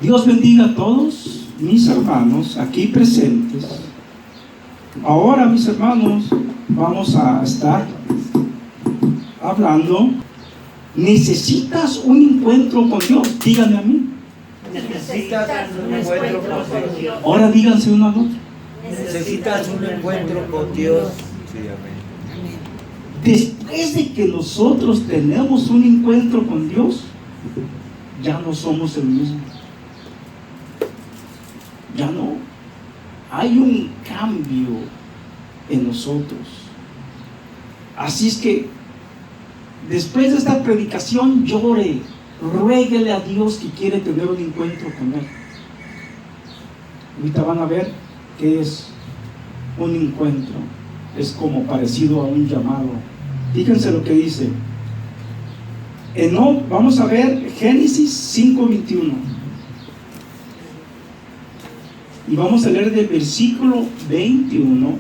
Dios bendiga a todos mis hermanos aquí presentes. Ahora, mis hermanos, vamos a estar hablando. ¿Necesitas un encuentro con Dios? Díganme a mí. Necesitas un encuentro con Dios. Ahora díganse uno al otro. Necesitas un encuentro con Dios. Sí, amén. Después de que nosotros tenemos un encuentro con Dios, ya no somos el mismo. Ya no. Hay un cambio en nosotros. Así es que después de esta predicación, llore, ruéguele a Dios que quiere tener un encuentro con Él. Ahorita van a ver qué es un encuentro. Es como parecido a un llamado. Fíjense lo que dice. Vamos a ver Génesis 5:21. Y vamos a leer del versículo 21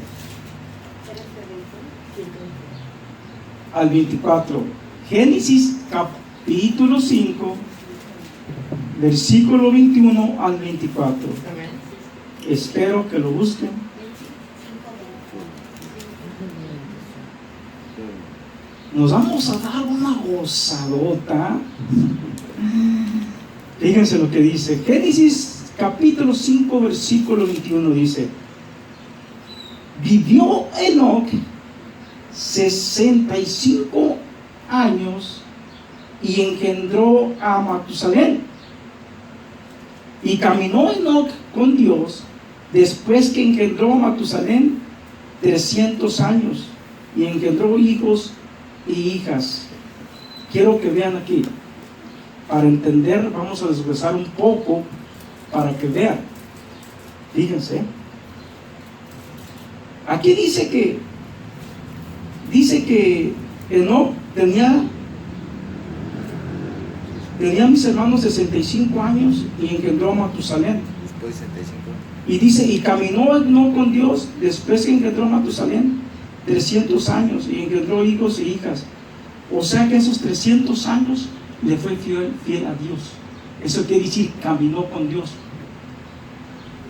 al 24. Génesis capítulo 5, versículo 21 al 24. Espero que lo busquen. Nos vamos a dar una gozadota. Fíjense lo que dice. Génesis capítulo 5, versículo 21 dice: vivió Enoc 65 años y engendró a Matusalén. Y caminó Enoc con Dios después que engendró a Matusalén 300 años y engendró hijos y hijas. Quiero que vean aquí, para entender, vamos a desglosar un poco para que vean. Fíjense, aquí dice que Enoc tenía mis hermanos 65 años y engendró a Matusalén. Después de 65. Y dice, y caminó Enoc con Dios después que engendró a Matusalén 300 años y engendró hijos e hijas. O sea que esos 300 años le fue fiel a Dios. Eso quiere decir, caminó con Dios.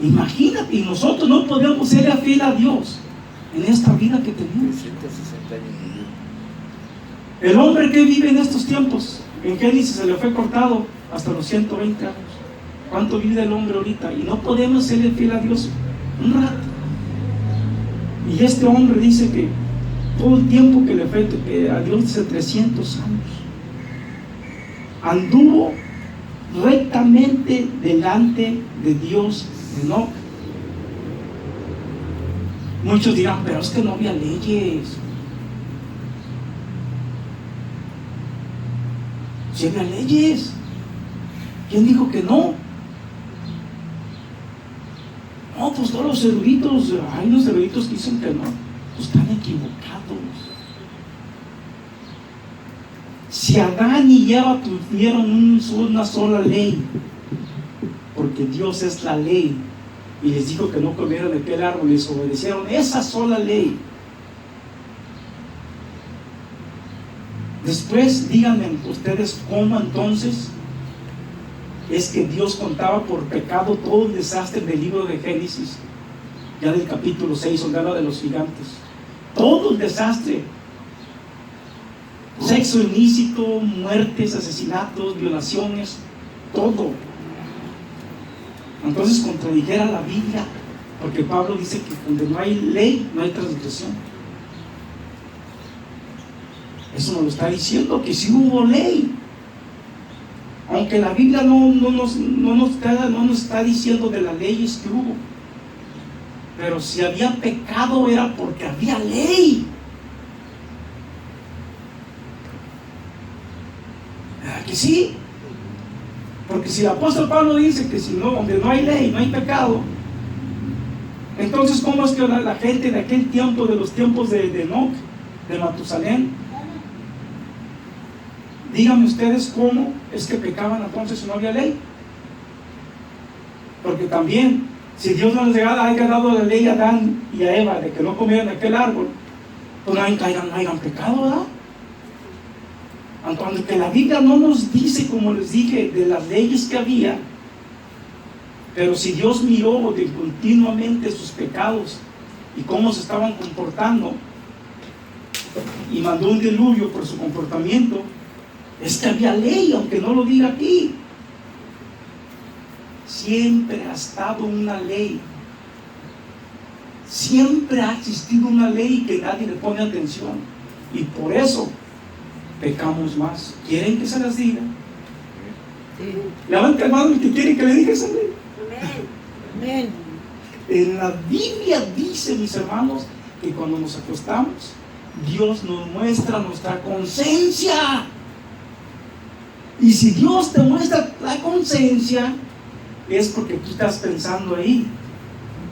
Imagínate, y nosotros no podemos ser fiel a Dios en esta vida que tenemos. 360 años. El hombre que vive en estos tiempos, en Génesis se le fue cortado hasta los 120 años. ¿Cuánto vive el hombre ahorita? Y no podemos serle fiel a Dios un rato. Y este hombre dice que todo el tiempo que le fue a Dios, dice 300 años, anduvo rectamente delante de Dios Enoc. Muchos dirán, pero es que no había leyes. Si había leyes. ¿Quién dijo que no? No, pues todos los eruditos, hay unos eruditos que dicen que no, pues están equivocados. Si Adán y Eva tuvieron una sola ley, porque Dios es la ley, y les dijo que no comieran de aquel árbol, les obedecieron esa sola ley. Después, díganme ustedes cómo entonces es que Dios contaba por pecado todo el desastre del libro de Génesis, ya del capítulo 6, donde habla de los gigantes. Todo el desastre: sexo ilícito, muertes, asesinatos, violaciones, todo. Entonces contradijera la Biblia, porque Pablo dice que donde no hay ley, no hay transgresión. Eso nos lo está diciendo, que sí hubo ley. Aunque la Biblia no nos está diciendo de las leyes que hubo. Pero si había pecado era porque había ley. ¿Verdad que sí? Porque si el apóstol Pablo dice que si no, donde no hay ley, no hay pecado, entonces ¿cómo es que la gente de aquel tiempo, de los tiempos de Enoc, de Matusalén, díganme ustedes cómo es que pecaban entonces si no había ley? Porque también, si Dios no les haya dado la ley a Adán y a Eva de que no comieran de aquel árbol, pues no hayan pecado, ¿verdad? Aunque la Biblia no nos dice, como les dije, de las leyes que había, Pero si Dios miró de continuamente sus pecados y cómo se estaban comportando y mandó un diluvio por su comportamiento, es que había ley, aunque no lo diga aquí. Siempre ha estado una ley. Siempre ha existido una ley que nadie le pone atención. Y por eso pecamos más. ¿Quieren que se las diga? Sí. Levanta la mano el que quiere que le diga esa ley. Amén. En la Biblia dice, mis hermanos, que cuando nos acostamos, Dios nos muestra nuestra conciencia. Y si Dios te muestra la conciencia, es porque tú estás pensando ahí: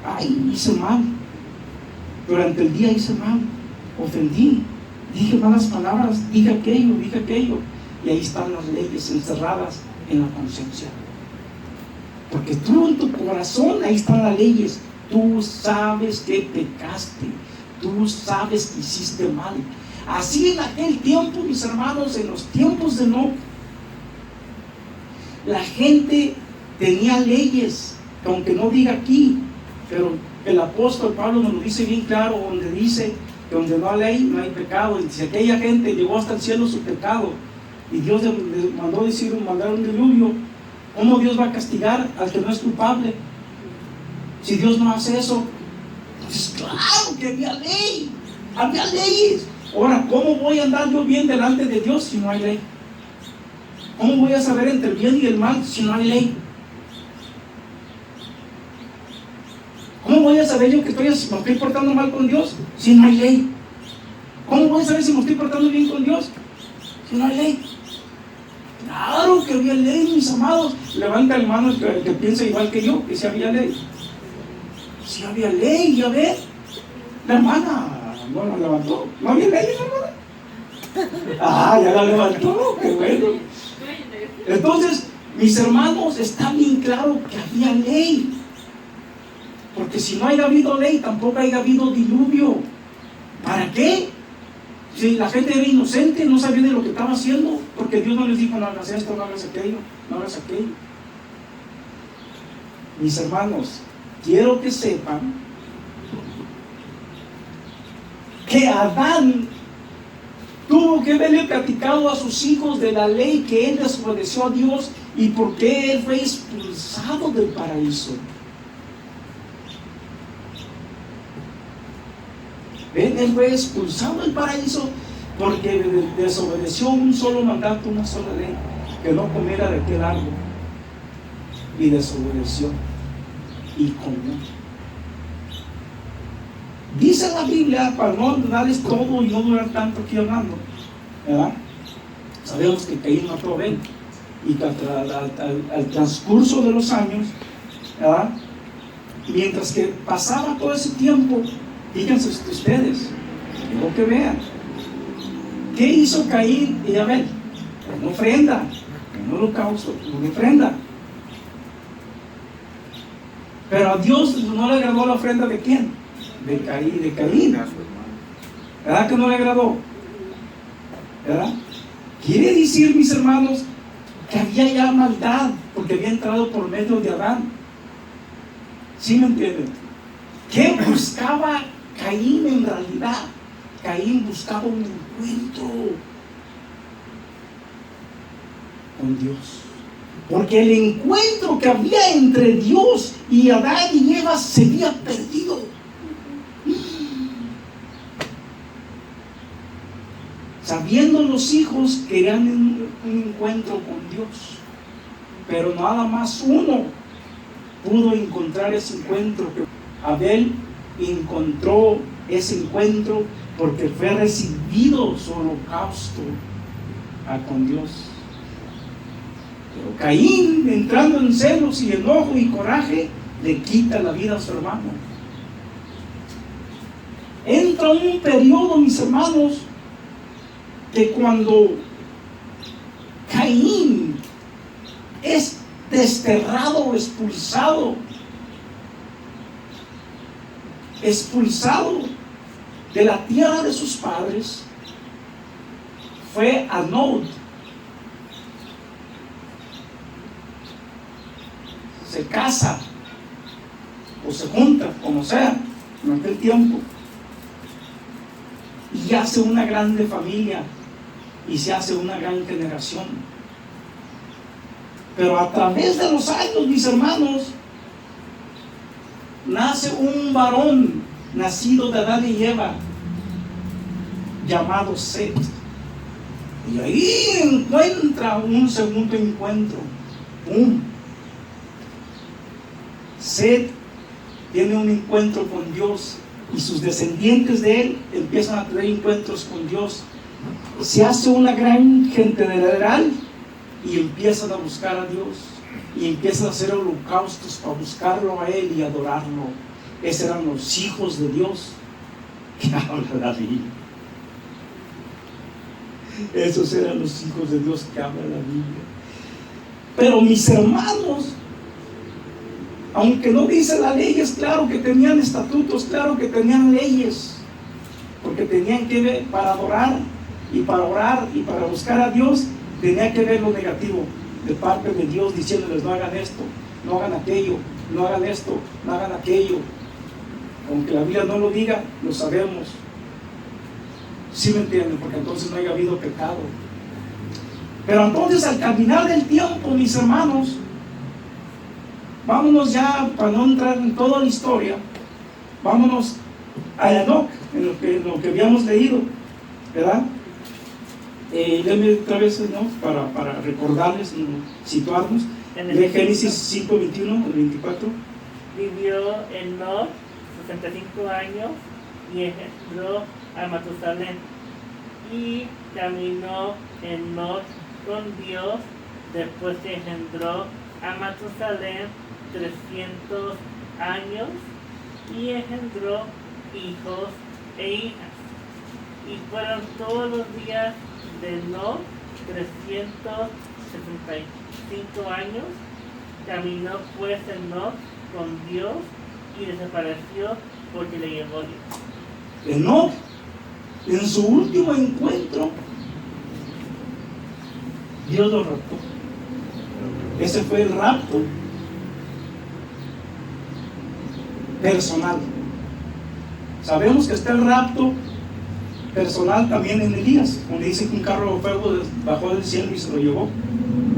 ay, hice mal, durante el día hice mal, ofendí, dije malas palabras, dije aquello, y ahí están las leyes encerradas en la conciencia. Porque tú en tu corazón, ahí están las leyes. Tú sabes que pecaste, tú sabes que hiciste mal. Así en aquel tiempo, mis hermanos, en los tiempos de Enoc, la gente tenía leyes, aunque no diga aquí, pero el apóstol Pablo nos lo dice bien claro, donde dice que donde no hay ley, no hay pecado. Y si aquella gente llevó hasta el cielo su pecado, y Dios le mandó mandar un diluvio, ¿cómo Dios va a castigar al que no es culpable? Si Dios no hace eso, entonces claro que había ley, había leyes. Ahora, ¿cómo voy a andar yo bien delante de Dios si no hay ley? ¿Cómo voy a saber entre el bien y el mal si no hay ley? ¿Cómo voy a saber yo que me estoy portando mal con Dios si no hay ley? ¿Cómo voy a saber si me estoy portando bien con Dios si no hay ley? Claro que había ley, mis amados. Levanta la mano el que piensa igual que yo, que si había ley. Si había ley, ya ves. La hermana no la levantó. ¿No había ley, hermana? Ah, ya la levantó, qué bueno. Entonces, mis hermanos, está bien claro que había ley. Porque si no haya habido ley, tampoco haya habido diluvio. ¿Para qué? Si la gente era inocente, no sabía de lo que estaba haciendo, porque Dios no les dijo: no hagas esto, no hagas aquello, no hagas aquello. Mis hermanos, quiero que sepan que Adán tuvo que haberle platicado a sus hijos de la ley, que él desobedeció a Dios y por qué él fue expulsado del paraíso. Él fue expulsado del paraíso porque desobedeció un solo mandato, una sola ley: que no comiera de aquel árbol. Y desobedeció y comió. Dice la Biblia, para no darles todo y no durar tanto aquí hablando, ¿verdad? Sabemos que Caín mató a Abel, y que al transcurso de los años, ¿verdad?, mientras que pasaba todo ese tiempo, fíjense ustedes, quiero que vean, ¿qué hizo Caín y Abel? Una ofrenda, un holocausto, una ofrenda. Pero a Dios no le agradó la ofrenda de ¿quién? De Caín. ¿Verdad que no le agradó? ¿Verdad? Quiere decir, mis hermanos, que había ya maldad, porque había entrado por medio de Adán. ¿Sí me entienden? ¿Qué buscaba Caín en realidad? Caín buscaba un encuentro con Dios. Porque el encuentro que había entre Dios y Adán y Eva se había perdido. Sabiendo los hijos que querían un encuentro con Dios, pero nada más uno pudo encontrar ese encuentro. Abel encontró ese encuentro porque fue recibido su holocausto con Dios. Pero Caín, entrando en celos y enojo y coraje, le quita la vida a su hermano. Entra un periodo, mis hermanos, que cuando Caín es desterrado o expulsado de la tierra de sus padres, fue a Nod. se casa o se junta, como sea, en aquel tiempo, y hace una grande familia y se hace una gran generación. Pero a través de los años, mis hermanos, nace un varón nacido de Adán y Eva llamado Set, y ahí encuentra un segundo encuentro. Set tiene un encuentro con Dios y sus descendientes de él empiezan a tener encuentros con Dios. Se hace una gran general y empiezan a buscar a Dios y empiezan a hacer holocaustos para buscarlo a él y adorarlo. Esos eran los hijos de Dios que habla la Biblia. Esos eran los hijos de Dios que habla la Biblia. Pero mis hermanos, aunque no dice la ley, es claro que tenían estatutos, claro que tenían leyes, porque tenían que ver para adorar y para orar y para buscar a Dios, tenía que ver lo negativo de parte de Dios, diciéndoles: no hagan esto, no hagan aquello, no hagan esto, no hagan aquello. Aunque la Biblia no lo diga, lo sabemos. ¿Sí me entienden? Porque entonces no haya habido pecado. Pero entonces, al caminar del tiempo, mis hermanos, vámonos ya, para no entrar en toda la historia, vámonos a Enoc, en lo que habíamos leído, ¿verdad? Déme otra vez, ¿no? Para recordarles, ¿no? Situarnos. De Génesis 5, 21 al 24. Vivió Enoc 65 años y engendró a Matusalén. Y caminó Enoc con Dios después que engendró a Matusalén 300 años y engendró hijos e hijas. Y fueron todos los días de Enoc 365 años. Caminó pues Enoc con Dios y desapareció porque le llevó Dios. Enoc, en su último encuentro, Dios lo raptó. Ese fue el rapto personal. Sabemos que está el rapto personal también en Elías, donde dice que un carro de fuego bajó del cielo y se lo llevó.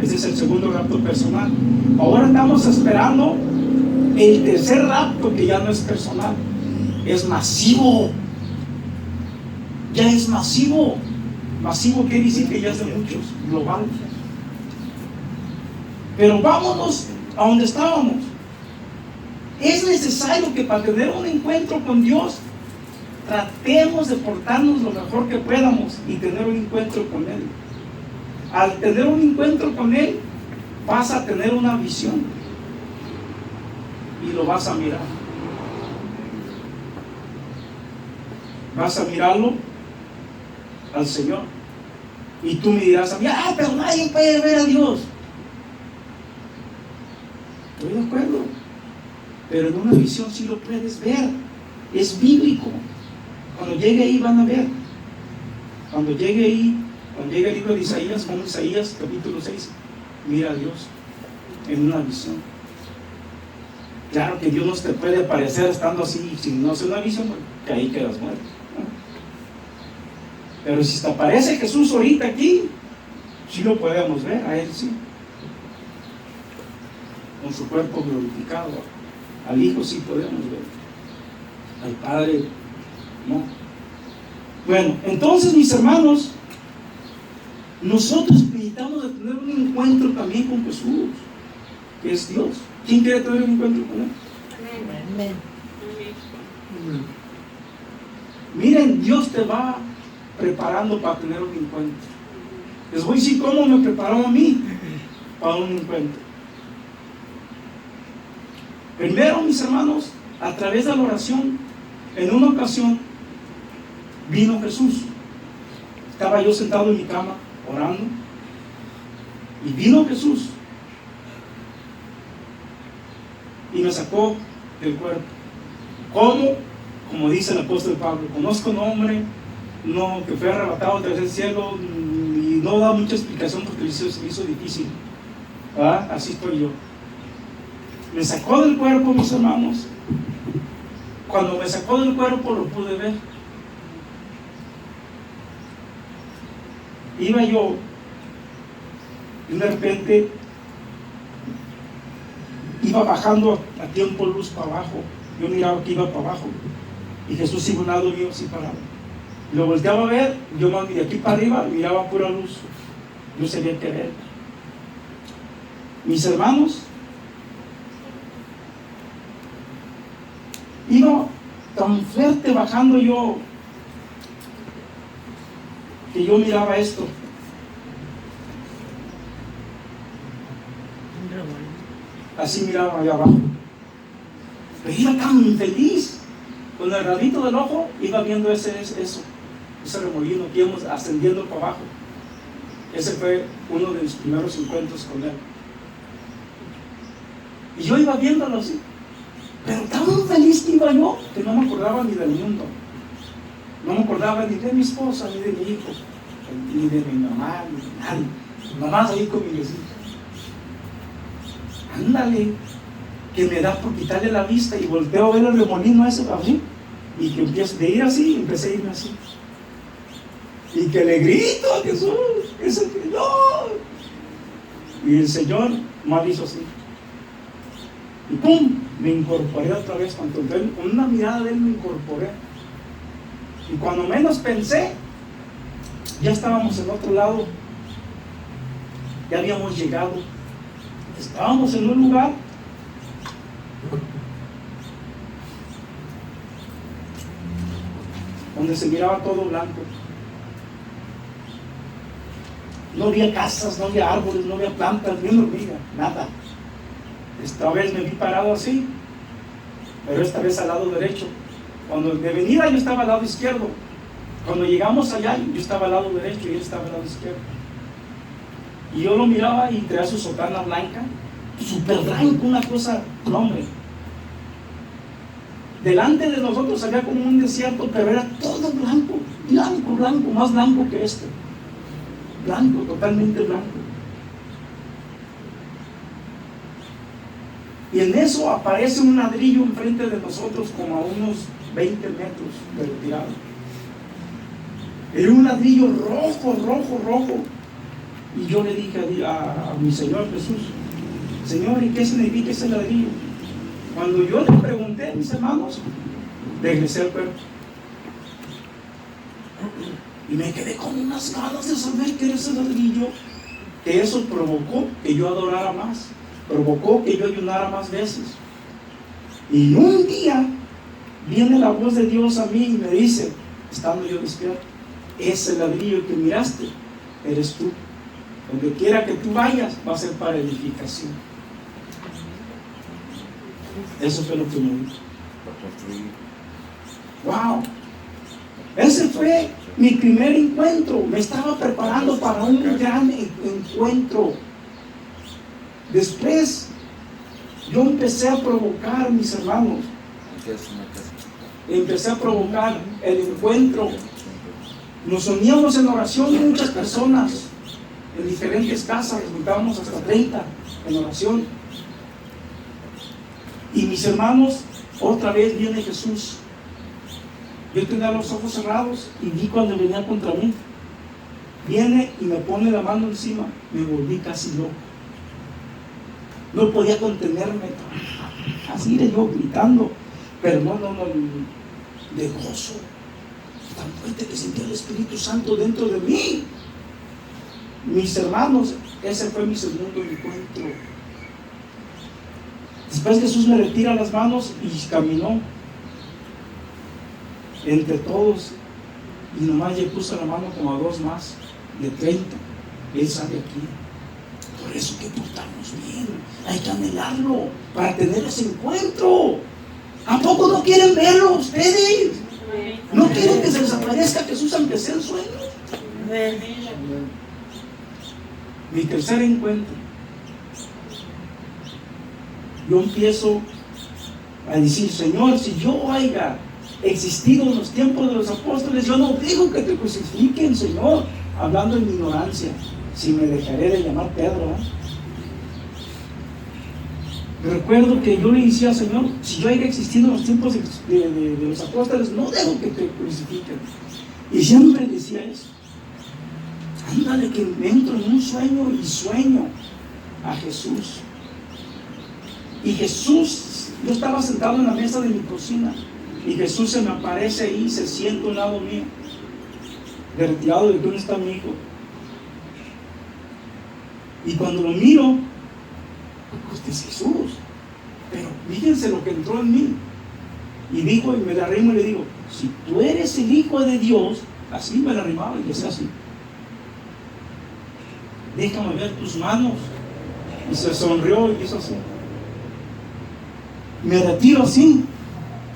Ese es el segundo rapto personal. Ahora estamos esperando el tercer rapto, que ya no es personal, es masivo. Ya es masivo. Masivo quiere decir que ya es de muchos, global. Pero vámonos a donde estábamos. Es necesario que para tener un encuentro con Dios tratemos de portarnos lo mejor que podamos y tener un encuentro con Él. Al tener un encuentro con Él, vas a tener una visión y lo vas a mirar. Vas a mirarlo al Señor y tú me dirás a mí: pero nadie puede ver a Dios. Estoy de acuerdo, pero en una visión sí lo puedes ver. Es bíblico. Cuando llegue ahí van a ver. Cuando llegue el libro de Isaías, como Isaías capítulo 6, mira a Dios en una visión. Claro que Dios no te puede aparecer estando así, si no es una visión, que ahí quedas muerto, ¿no? Pero si te aparece Jesús ahorita aquí, sí lo podemos ver, a Él sí, con su cuerpo glorificado. Al Hijo sí podemos ver, al Padre no. Bueno, entonces, mis hermanos, nosotros necesitamos de tener un encuentro también con Jesús, que es Dios. ¿Quién quiere tener un encuentro con Él? Amén. Miren, Dios te va preparando para tener un encuentro. Les voy a decir cómo me preparó a mí para un encuentro. Primero, mis hermanos, a través de la oración, en una ocasión vino Jesús. Estaba yo sentado en mi cama orando y vino Jesús y me sacó del cuerpo. ¿Cómo? Como dice el apóstol Pablo: conozco un hombre que fue arrebatado desde el cielo, y no da mucha explicación porque se hizo difícil. ¿Ah? Así estoy yo. Me sacó del cuerpo, mis hermanos. Cuando me sacó del cuerpo lo pude ver. Iba yo y de repente iba bajando a tiempo luz para abajo. Yo miraba que iba para abajo y Jesús iba a un lado mío así parado. Lo volteaba a ver, yo más de aquí para arriba miraba pura luz. Yo sabía que era él. Mis hermanos, iba tan fuerte bajando yo que yo miraba esto. Así miraba allá abajo. Pero iba tan feliz. Con el rabito del ojo iba viendo ese remolino que íbamos ascendiendo para abajo. Ese fue uno de mis primeros encuentros con él. Y yo iba viéndolo así. Pero tan feliz que iba yo que no me acordaba ni del mundo. No me acordaba ni de mi esposa, ni de mi hijo, ni de mi mamá, ni de nadie. Nomás ahí con mi vecino. Ándale, que me da por quitarle la vista y volteo a ver el remolino ese así. Y que empiezo de ir así, empecé a irme así. Y que le grito a Jesús, es el Señor. Y el Señor me hizo así. Y ¡pum! Me incorporé otra vez. Cuando con una mirada de él me incorporé. Y cuando menos pensé, ya estábamos en otro lado. Ya habíamos llegado. Estábamos en un lugar donde se miraba todo blanco. No había casas, no había árboles, no había plantas, ni una hormiga, nada. Esta vez me vi parado así, pero esta vez al lado derecho. Cuando de venida yo estaba al lado izquierdo. Cuando llegamos allá yo estaba al lado derecho y él estaba al lado izquierdo. Y yo lo miraba y traía su sotana blanca, súper blanco, una cosa, no hombre. Delante de nosotros había como un desierto, pero era todo blanco, blanco, blanco, más blanco que este. Blanco, totalmente blanco. Y en eso aparece un ladrillo enfrente de nosotros como a unos 20 metros de retirada. Era un ladrillo rojo, rojo, rojo. Y yo le dije a mi Señor Jesús, Señor, ¿y qué significa ese ladrillo? Cuando yo le pregunté a mis hermanos, regresé al cuerpo. Y me quedé con unas ganas de saber qué era ese ladrillo. Que eso provocó que yo adorara más. Provocó que yo ayunara más veces. Y un día viene la voz de Dios a mí y me dice, estando yo despierto, ese ladrillo que miraste, eres tú. Donde quiera que tú vayas, va a ser para edificación. Eso fue lo que me dijo. ¡Wow! Ese fue mi primer encuentro. Me estaba preparando para un gran encuentro. Después, yo empecé a provocar, mis hermanos. Empecé a provocar el encuentro. Nos uníamos en oración muchas personas, en diferentes casas, juntábamos hasta 30 en oración. Y mis hermanos, otra vez viene Jesús. Yo tenía los ojos cerrados y vi cuando venía contra mí. Viene y me pone la mano encima. Me volví casi loco. No podía contenerme. Así de yo gritando. Pero no, de gozo. Tan fuerte que sentía el Espíritu Santo dentro de mí. Mis hermanos, ese fue mi segundo encuentro. Después Jesús me retira las manos y caminó entre todos y nomás le puso la mano como a 2 más de 30. Él sale aquí. Por eso que portamos bien, hay que anhelarlo para tener ese encuentro. ¿A poco no quieren verlo ustedes? ¿No quieren que se les aparezca Jesús aunque sea en sueños? Mi tercer encuentro, yo empiezo a decir, Señor, si yo haya existido en los tiempos de los apóstoles, yo no digo que te crucifiquen, Señor, hablando en mi ignorancia, si me dejaré de llamar Pedro, Recuerdo que yo le decía al Señor, si yo haya existido en los tiempos de los apóstoles, no dejo que te crucifiquen. Y siempre decía eso. Ándale, que me entro en un sueño y sueño a Jesús. Y Jesús, yo estaba sentado en la mesa de mi cocina y Jesús se me aparece ahí, se sienta a un lado mío, de retirado de que uno está mi hijo. Y cuando lo miro, pues es Jesús. Pero fíjense lo que entró en mí. Y dijo, y me la arrimo y le digo, si tú eres el Hijo de Dios, así me la arrimaba y decía así, déjame ver tus manos. Y se sonrió y hizo así. Me retiro así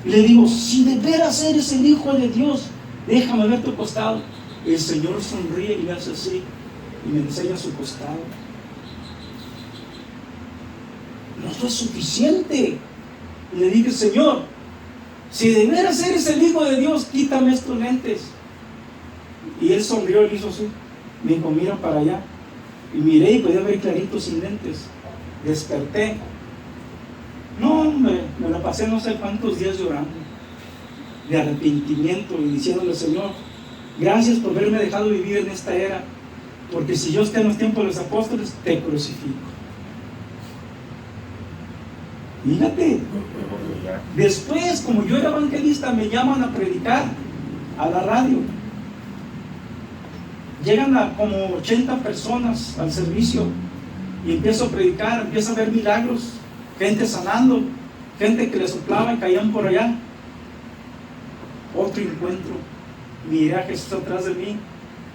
y le digo, si de veras eres el Hijo de Dios, déjame ver tu costado. El Señor sonríe y me hace así y me enseña su costado. No fue suficiente. Y le dije, Señor, si de veras eres el Hijo de Dios, quítame estos lentes. Y él sonrió y hizo así. Me dijo, mira para allá. Y miré y podía ver clarito sin lentes. Desperté. No, hombre, me la pasé no sé cuántos días llorando de arrepentimiento y diciéndole, Señor, gracias por haberme dejado vivir en esta era, porque si yo esté en los tiempos de los apóstoles, te crucifico. Fíjate, después, como yo era evangelista, me llaman a predicar a la radio. Llegan a como 80 personas al servicio y empiezo a predicar, empiezo a ver milagros, gente sanando, gente que le soplaba y caían por allá. Otro encuentro, miré a Jesús atrás de mí,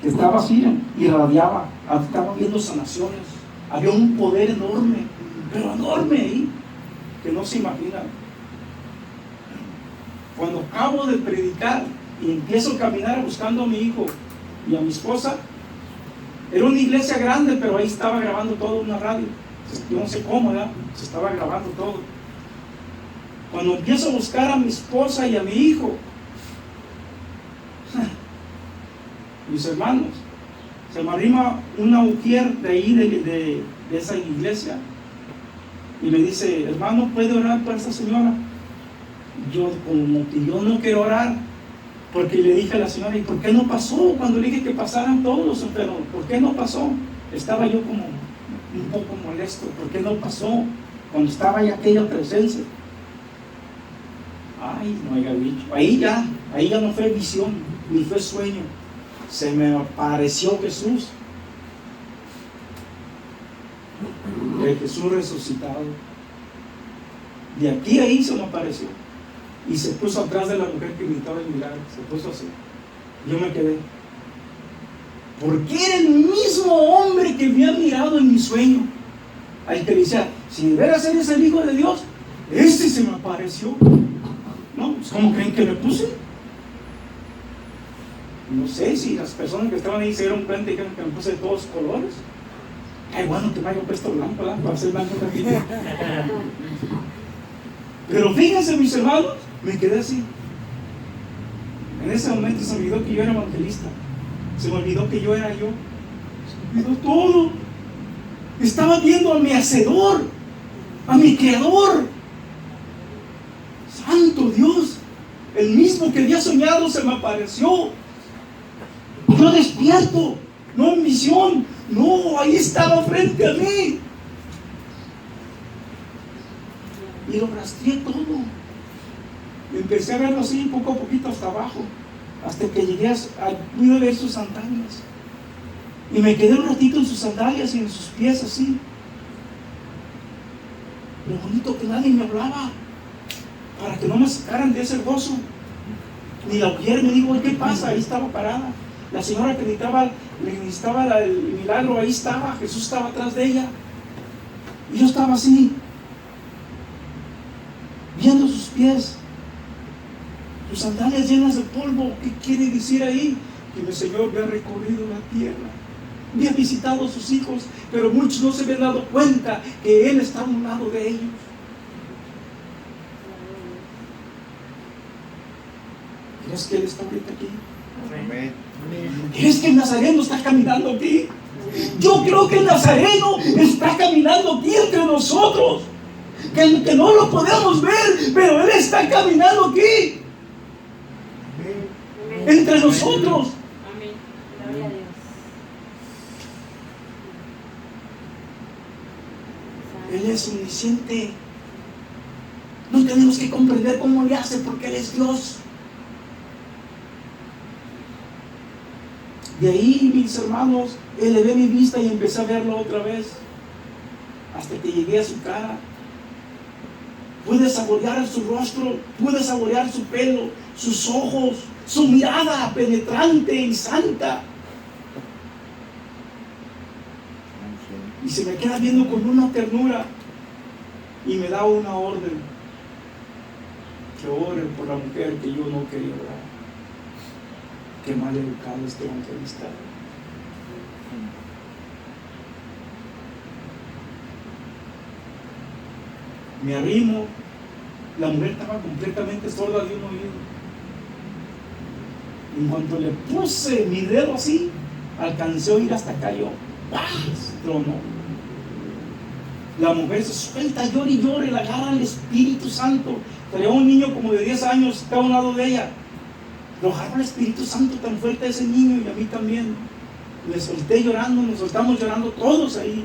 que estaba así, irradiaba, estaba viendo sanaciones, había un poder enorme, pero enorme ahí, que no se imaginan. Cuando acabo de predicar y empiezo a caminar buscando a mi hijo y a mi esposa, era una iglesia grande, pero ahí estaba grabando todo una radio. Yo no sé cómo, ¿verdad? Se estaba grabando todo. Cuando empiezo a buscar a mi esposa y a mi hijo, mis hermanos, se me arrima una mujer de ahí, de esa iglesia, y me dice, hermano, ¿puede orar por esa señora? Yo, como que yo no quiero orar, porque le dije a la señora, ¿y por qué no pasó? Cuando le dije que pasaran todos, pero ¿por qué no pasó? Estaba yo como un poco molesto, ¿por qué no pasó? Cuando estaba ya aquella presencia. Ay, no haya dicho. Ahí ya no fue visión, ni fue sueño. Se me apareció Jesús. El Jesús resucitado. De aquí a ahí se me apareció. Y se puso atrás de la mujer que gritaba el milagro. Se puso así. Yo me quedé. Porque era el mismo hombre que me había mirado en mi sueño. Al que le decía, si de veras eres el Hijo de Dios, ese se me apareció. ¿No? Pues, ¿cómo creen que me puse? No sé si las personas que estaban ahí se dieron cuenta y dijeron que me puse de todos colores. Ay, bueno, que me haya puesto blanco, ¿verdad? Para ser blanco también. Pero fíjense, mis hermanos, me quedé así. En ese momento se me olvidó que yo era evangelista. Se me olvidó que yo era yo. Se me olvidó todo. Estaba viendo a mi Hacedor, a mi Creador. Santo Dios, el mismo que había soñado se me apareció. Yo despierto, no en visión, no, ahí estaba frente a mí. Y lo rastreé todo. Empecé a verlo así, poco a poquito hasta abajo, hasta que llegué pude ver sus sandalias. Y me quedé un ratito en sus sandalias y en sus pies así. Lo bonito que nadie me hablaba, para que no me sacaran de ese gozo. Ni la mujer me dijo, ¿qué pasa? Ahí estaba parada. La señora que necesitaba el milagro, ahí estaba. Jesús estaba atrás de ella. Y yo estaba así, viendo sus pies, sus sandalias llenas de polvo. ¿Qué quiere decir ahí? Que el Señor había recorrido la tierra, había visitado a sus hijos, pero muchos no se habían dado cuenta que Él estaba a un lado de ellos. ¿Crees que Él está ahorita aquí? Amén. ¿Crees que el Nazareno está caminando aquí? Yo creo que el Nazareno está caminando aquí entre nosotros. que no lo podemos ver, pero Él está caminando aquí, entre nosotros. Amén. Gloria a Dios. Él es omnisciente. No tenemos que comprender cómo le hace, porque Él es Dios. De ahí, mis hermanos, elevé mi vista y empecé a verlo otra vez, hasta que llegué a su cara. Pude saborear su rostro, pude saborear su pelo, sus ojos, su mirada penetrante y santa. Y se me queda viendo con una ternura y me da una orden: que ore por la mujer que yo no quería orar. Qué mal educado este evangelista. Me arrimo, la mujer estaba completamente sorda de un oído. En cuanto le puse mi dedo así, alcancé a oír hasta cayó. ¡Paz! Tronó. La mujer se suelta, llora y llora, y la agarra el Espíritu Santo. Traía un niño como de 10 años, estaba a un lado de ella. Lo agarró el Espíritu Santo tan fuerte a ese niño y a mí también. Le solté llorando, nos soltamos llorando todos ahí.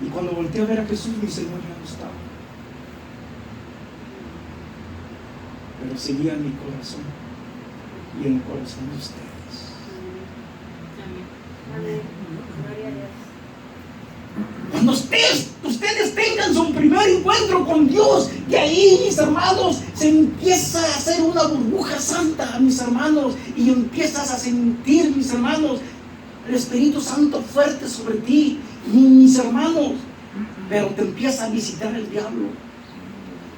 Y cuando volteé a ver a Jesús, mi Señor ya no estaba. Pero seguía en mi corazón y en el corazón de ustedes. Amén. Gloria a Dios. Cuando ustedes tengan su primer encuentro con Dios, de ahí, mis hermanos, se empieza a hacer una burbuja santa, mis hermanos, y empiezas a sentir, mis hermanos, el Espíritu Santo fuerte sobre ti, mis hermanos. Pero te empieza a visitar el diablo.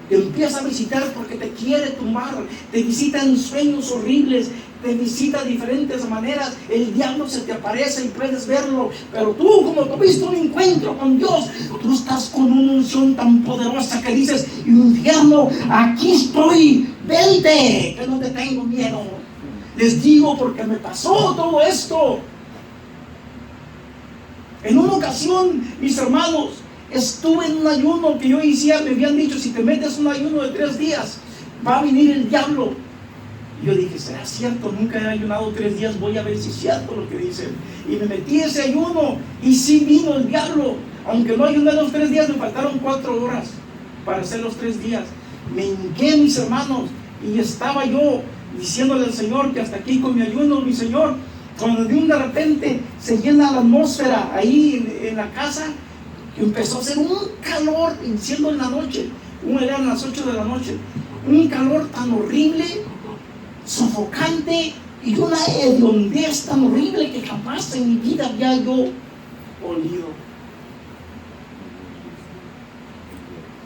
Te empieza a visitar porque te quiere tumbar. Te visita en sueños horribles. Te visita de diferentes maneras. El diablo se te aparece y puedes verlo. Pero tú, como tuviste un encuentro con Dios, tú estás con una unción tan poderosa que dices: infierno, aquí estoy, vente, que no te tengo miedo. Les digo porque me pasó todo esto. En una ocasión, mis hermanos, estuve en un ayuno que yo hacía. Me habían dicho: si te metes un ayuno de 3 días, va a venir el diablo. Y yo dije: ¿será cierto? Nunca he ayunado 3 días, voy a ver si es cierto lo que dicen. Y me metí ese ayuno y sí vino el diablo. Aunque no ayuné los 3 días, me faltaron 4 horas para hacer los 3 días. Me hinqué, mis hermanos, y estaba yo diciéndole al Señor que hasta aquí con mi ayuno, mi Señor. Cuando de repente se llena la atmósfera ahí en la casa, empezó a hacer un calor, siendo en la noche, eran las 8 de la noche, un calor tan horrible, sofocante, y una hediondez tan horrible que jamás en mi vida había yo olido.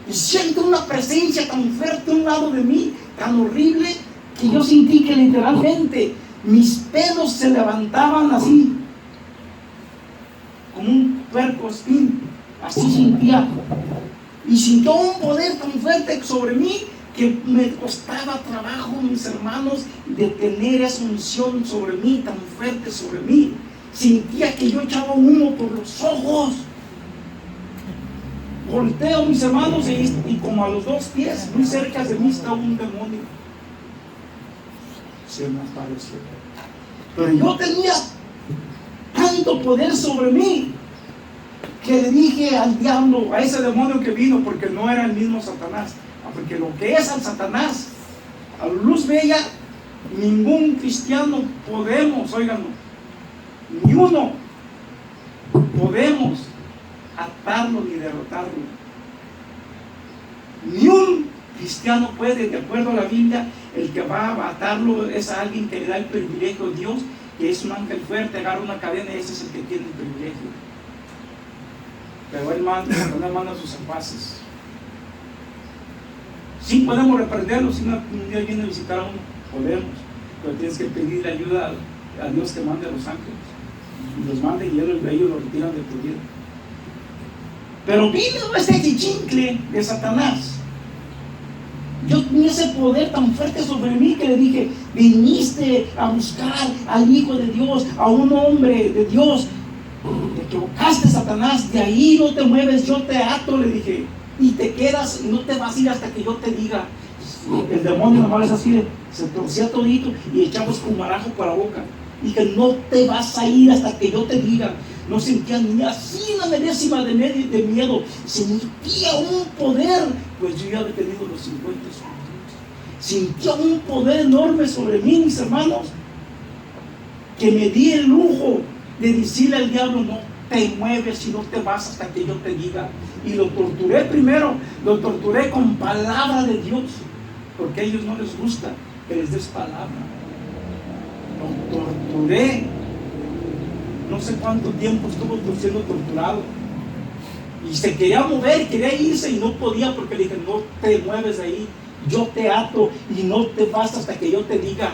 Y siento una presencia tan fuerte a un lado de mí, tan horrible, que yo sentí que literalmente mis pelos se levantaban así, como un puercoespín. Así sentía. Y sintió un poder tan fuerte sobre mí que me costaba trabajo, mis hermanos, de tener esa unción sobre mí, tan fuerte sobre mí. Sentía que yo echaba humo por los ojos. Volteo, mis hermanos, y como a los 2 pies, muy cerca de mí, estaba un demonio. Se me apareció. Pero yo tenía tanto poder sobre mí que le dije al diablo, a ese demonio que vino, porque no era el mismo Satanás, porque lo que es al Satanás, a luz bella, ningún cristiano podemos, óiganlo, ni uno podemos atarlo ni derrotarlo. Ni un cristiano puede, de acuerdo a la Biblia. El que va a atarlo es a alguien que le da el privilegio a Dios, que es un ángel fuerte, agarra una cadena y ese es el que tiene el privilegio. Pero Él manda sus secuaces. Sí podemos reprenderlo si un día viene a visitar a uno, podemos, pero tienes que pedirle ayuda a Dios que mande a los ángeles. Y los manda y ellos lo retiran de tu vida. Pero vino ese chichincle de Satanás. Yo tenía ese poder tan fuerte sobre mí que le dije: viniste a buscar al Hijo de Dios, a un hombre de Dios. Te equivocaste, Satanás, de ahí no te mueves, yo te ato, le dije. y te quedas y no te vas a ir hasta que yo te diga. El demonio nomás es así, se torcía todito y echamos cumarajo para la boca. Dije, no te vas a ir hasta que yo te diga. No sentía ni así una milésima de miedo. Sentía un poder, pues yo ya había tenido los 50 años. Sentía un poder enorme sobre mí, mis hermanos, que me di el lujo de decirle al diablo, no te mueves y no te vas hasta que yo te diga. Y lo torturé primero, lo torturé con palabra de Dios, porque a ellos no les gusta que les des palabra. Lo torturé. No sé cuánto tiempo estuvo siendo torturado. Y se quería mover, quería irse y no podía, porque le dije, no te mueves de ahí, yo te ato y no te vas hasta que yo te diga.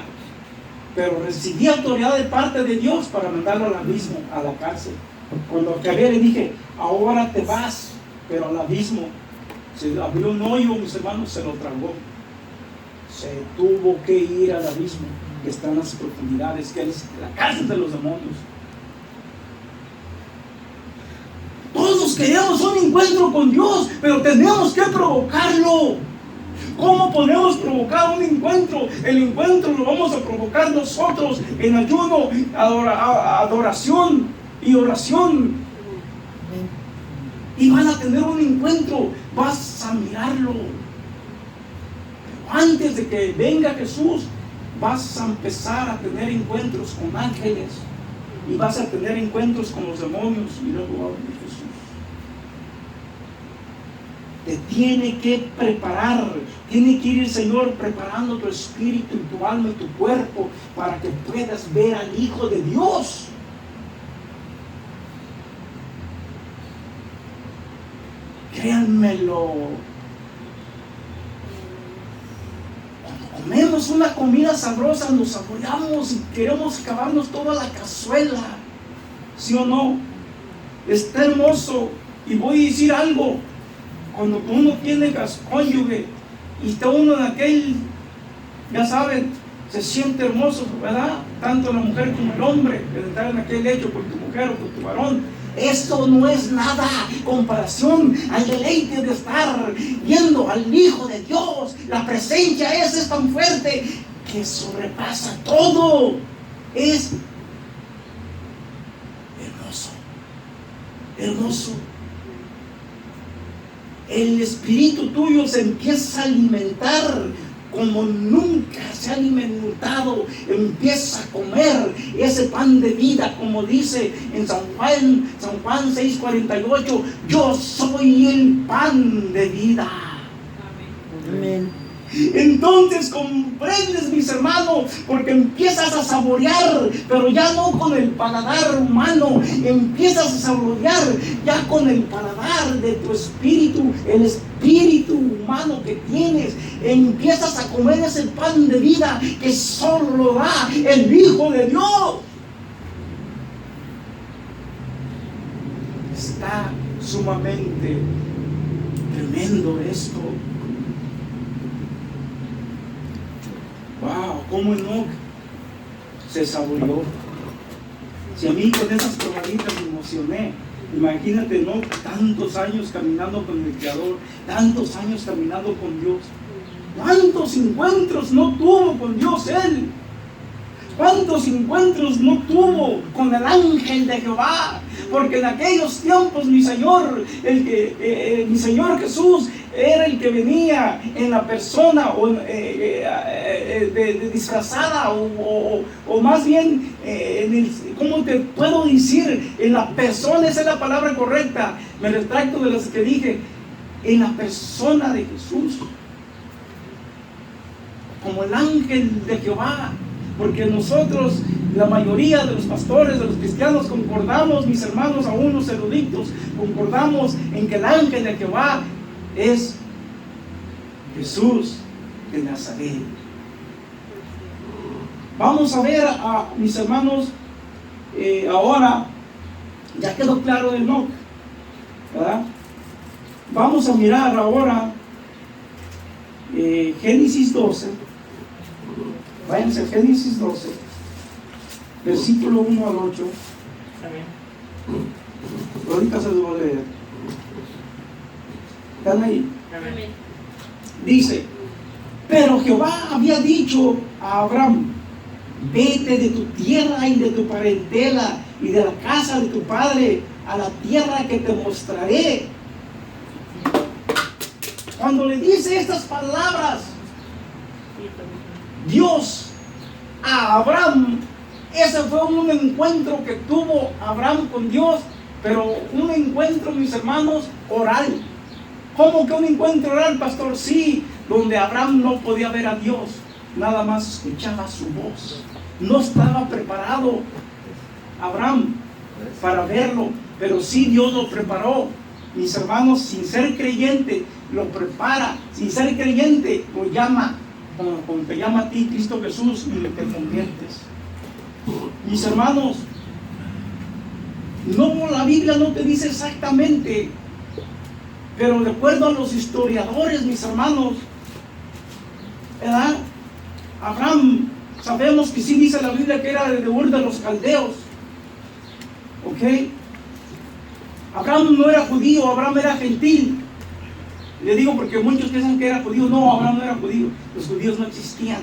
Pero recibí autoridad de parte de Dios para mandarlo al abismo, a la cárcel. Cuando acabé le dije, ahora te vas, pero al abismo. Se abrió un hoyo, mis hermanos, se lo tragó. Se tuvo que ir al abismo, que está en las profundidades, que es la cárcel de los demonios. Todos queremos un encuentro con Dios, pero tenemos que provocarlo. ¿Cómo podemos provocar un encuentro? El encuentro lo vamos a provocar nosotros en ayuno, adoración y oración. Y van a tener un encuentro, vas a mirarlo. Pero antes de que venga Jesús, vas a empezar a tener encuentros con ángeles y vas a tener encuentros con los demonios y luego va a venir Jesús. Te tiene que preparar, tiene que ir el Señor preparando tu espíritu, tu alma y tu cuerpo para que puedas ver al Hijo de Dios. Créanmelo. Cuando comemos una comida sabrosa, nos saboreamos y queremos acabarnos toda la cazuela. ¿Sí o no? Está hermoso. Y voy a decir algo. Cuando uno tiene cónyuge y está uno en aquel, ya saben, se siente hermoso, ¿verdad? Tanto la mujer como el hombre, de estar en aquel lecho con tu mujer o con tu varón. Esto no es nada comparación al deleite de estar viendo al Hijo de Dios. La presencia es tan fuerte que sobrepasa todo. Es hermoso, hermoso. El espíritu tuyo se empieza a alimentar como nunca se ha alimentado. Empieza a comer ese pan de vida, como dice en San Juan 6:48, yo soy el pan de vida. Amén. Entonces comprendes, mis hermanos, porque empiezas a saborear, pero ya no con el paladar humano, empiezas a saborear ya con el paladar de tu espíritu, el espíritu humano que tienes. Empiezas a comer ese pan de vida que solo lo da el Hijo de Dios. Está sumamente tremendo esto. Wow, cómo Enoch se saboreó. Si a mí con esas probaditas me emocioné, imagínate Enoch, tantos años caminando con el Creador, tantos años caminando con Dios. ¿Cuántos encuentros no tuvo con Dios él? ¿Cuántos encuentros no tuvo con el ángel de Jehová? Porque en aquellos tiempos mi Señor Jesús era el que venía en la persona disfrazada o más bien, ¿cómo te puedo decir? En la persona, esa es la palabra correcta, me retracto de las que dije, en la persona de Jesús, como el ángel de Jehová. Porque nosotros, la mayoría de los pastores, de los cristianos, concordamos, mis hermanos, aún los eruditos, concordamos en que el ángel de Jehová es Jesús de Nazaret. Vamos a ver a mis hermanos, ahora, ya quedó claro de Enoch, ¿verdad? Vamos a mirar ahora Génesis 12. Váyanse a Génesis 12, versículo 1 al 8. Amén. Ahorita se lo voy a leer. ¿Están ahí? Amén. Dice, pero Jehová había dicho a Abraham, vete de tu tierra y de tu parentela y de la casa de tu padre a la tierra que te mostraré. Cuando le dice estas palabras, Dios a Abraham, ese fue un encuentro que tuvo Abraham con Dios, pero un encuentro, mis hermanos, oral. ¿Cómo que un encuentro oral, pastor? Sí, donde Abraham no podía ver a Dios, nada más escuchaba su voz. No estaba preparado Abraham para verlo, pero sí Dios lo preparó. Mis hermanos, sin ser creyente, lo prepara. Sin ser creyente, lo llama. Como te llama a ti Cristo Jesús y te conviertes. Mis hermanos, no, la Biblia no te dice exactamente, pero de acuerdo a los historiadores, mis hermanos, ¿verdad? Abraham, sabemos que sí dice la Biblia que era de Ur de los Caldeos. ¿Ok? Abraham no era judío, Abraham era gentil. Le digo porque muchos piensan que era judío. No, Abraham no era judío. Los judíos no existían,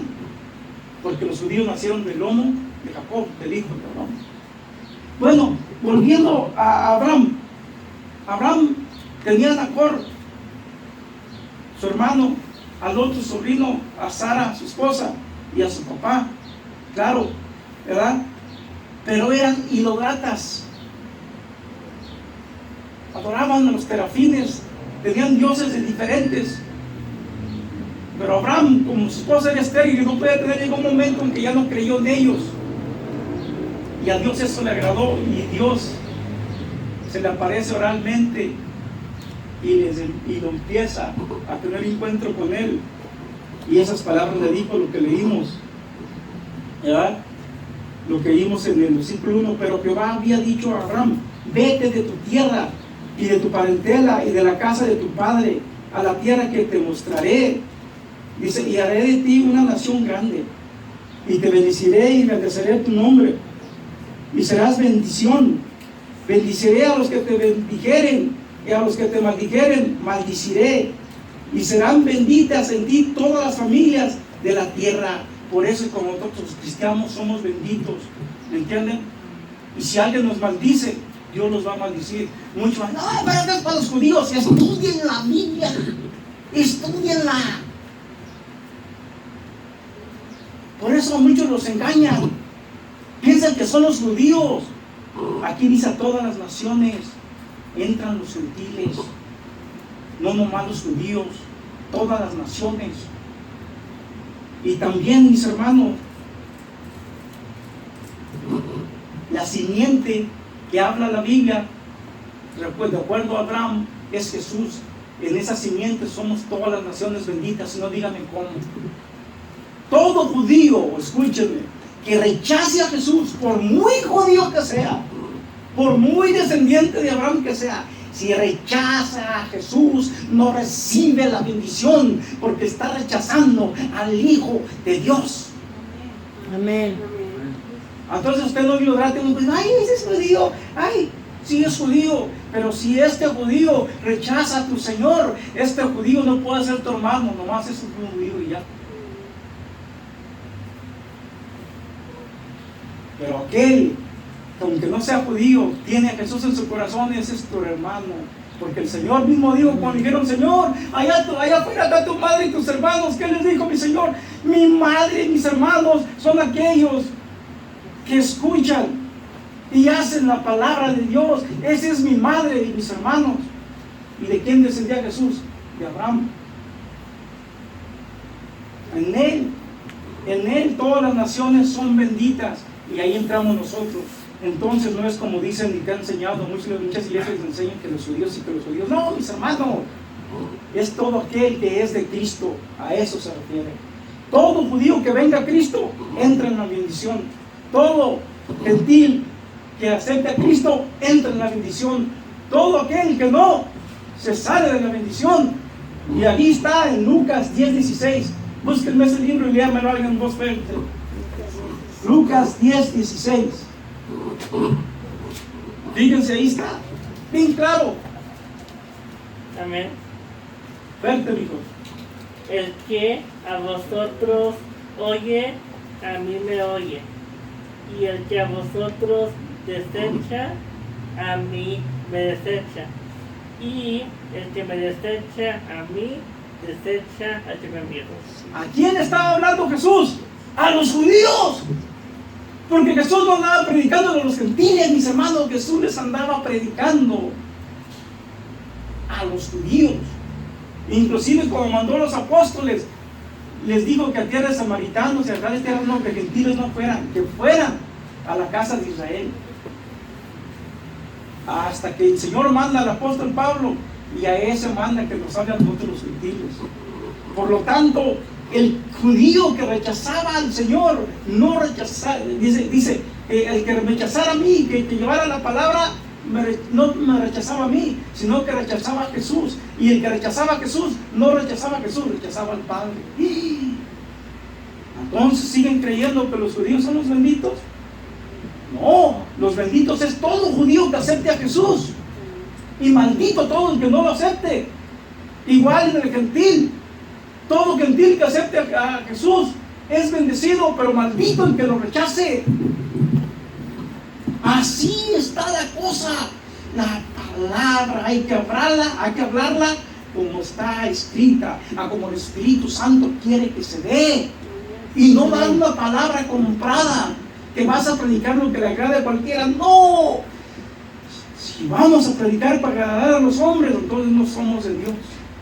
porque los judíos nacieron del lomo de Jacob, del hijo de Abraham. Bueno, volviendo a Abraham. Abraham tenía a Nacor, su hermano, al otro sobrino, a Sara, su esposa, y a su papá. Claro, ¿verdad? Pero eran idólatras. Adoraban a los terafines, tenían dioses diferentes. Pero Abraham, como su esposa era estéril, no podía tener ningún momento en que ya no creyó en ellos. Y a Dios eso le agradó, y Dios se le aparece oralmente y lo empieza a tener encuentro con él. Y esas palabras le dijo, lo que leímos, ¿verdad? Lo que vimos en el versículo 1. Pero Jehová había dicho a Abraham, vete de tu tierra y de tu parentela y de la casa de tu padre a la tierra que te mostraré. Dice, y haré de ti una nación grande, y te bendeciré y bendeciré tu nombre, y serás bendición. Bendiciré a los que te bendijeren, y a los que te maldijeren, maldiciré. Y serán benditas en ti todas las familias de la tierra. Por eso, como nosotros los cristianos somos benditos, ¿me entienden? Y si alguien nos maldice, Dios nos va a maldecir. Muchos van, no, pero no es para los judíos. Estudien la Biblia, estudienla. Por eso muchos los engañan, piensan que son los judíos. Aquí dice a todas las naciones, entran los gentiles, no nomás los judíos, todas las naciones. Y también, mis hermanos, la simiente que habla la Biblia, de acuerdo a Abraham, es Jesús. En esa simiente somos todas las naciones benditas. No díganme cómo. Todo judío, escúchenme, que rechace a Jesús, por muy judío que sea, por muy descendiente de Abraham que sea, si rechaza a Jesús, no recibe la bendición, porque está rechazando al Hijo de Dios. Amén. Entonces usted no idolatra, uno dice, ay, ese es judío, ay, sí es judío, pero si este judío rechaza a tu Señor, este judío no puede ser tu hermano, nomás es un judío y ya. Pero aquel, aunque no sea judío, tiene a Jesús en su corazón, ese es tu hermano. Porque el Señor mismo dijo, cuando dijeron, Señor, allá afuera está tu madre y tus hermanos. ¿Qué les dijo mi Señor? Mi madre y mis hermanos son aquellos que escuchan y hacen la palabra de Dios. Esa es mi madre y mis hermanos. ¿Y de quién descendía Jesús? De Abraham. En él todas las naciones son benditas. Y ahí entramos nosotros. Entonces no es como dicen y te han enseñado, muchas iglesias enseñan que los judíos y que los judíos. No, mis hermanos, es todo aquel que es de Cristo, a eso se refiere. Todo judío que venga a Cristo entra en la bendición. Todo gentil que acepte a Cristo entra en la bendición. Todo aquel que no, se sale de la bendición. Y aquí está en Lucas 10:16. Búsquenme ese libro y léamelo alguien en voz fuerte. Lucas 10:16. Fíjense, ahí está, bien claro. Amén. Fuerte, mijo. El que a vosotros oye, a mí me oye. Y el que a vosotros desecha, a mí me desecha. Y el que me desecha a mí, desecha al que me envió. ¿A quién estaba hablando Jesús? A los judíos. Porque Jesús no andaba predicando a los gentiles, mis hermanos. Jesús les andaba predicando a los judíos. Inclusive como mandó a los apóstoles, les dijo que a tierras samaritanos y a tales tierras no, que gentiles no fueran, que fueran a la casa de Israel. Hasta que el Señor manda al apóstol Pablo, y a ese manda que nos hable a nosotros los gentiles. Por lo tanto, el judío que rechazaba al Señor, no rechazaba, dice el que rechazara a mí, que llevara la palabra, no me rechazaba a mí, sino que rechazaba a Jesús. Y el que rechazaba a Jesús, no rechazaba a Jesús, rechazaba al Padre. Entonces, ¿siguen creyendo que los judíos son los benditos? No, los benditos es todo judío que acepte a Jesús. Y maldito todo el que no lo acepte. Igual en el gentil. Todo gentil que acepte a Jesús es bendecido, pero maldito el que lo rechace. Así está la cosa. La palabra hay que hablarla como está escrita, a como el Espíritu Santo quiere que se dé. Y no dar una palabra comprada, que vas a predicar lo que le agrade a cualquiera. No. Si vamos a predicar para agradar a los hombres, entonces no somos de Dios.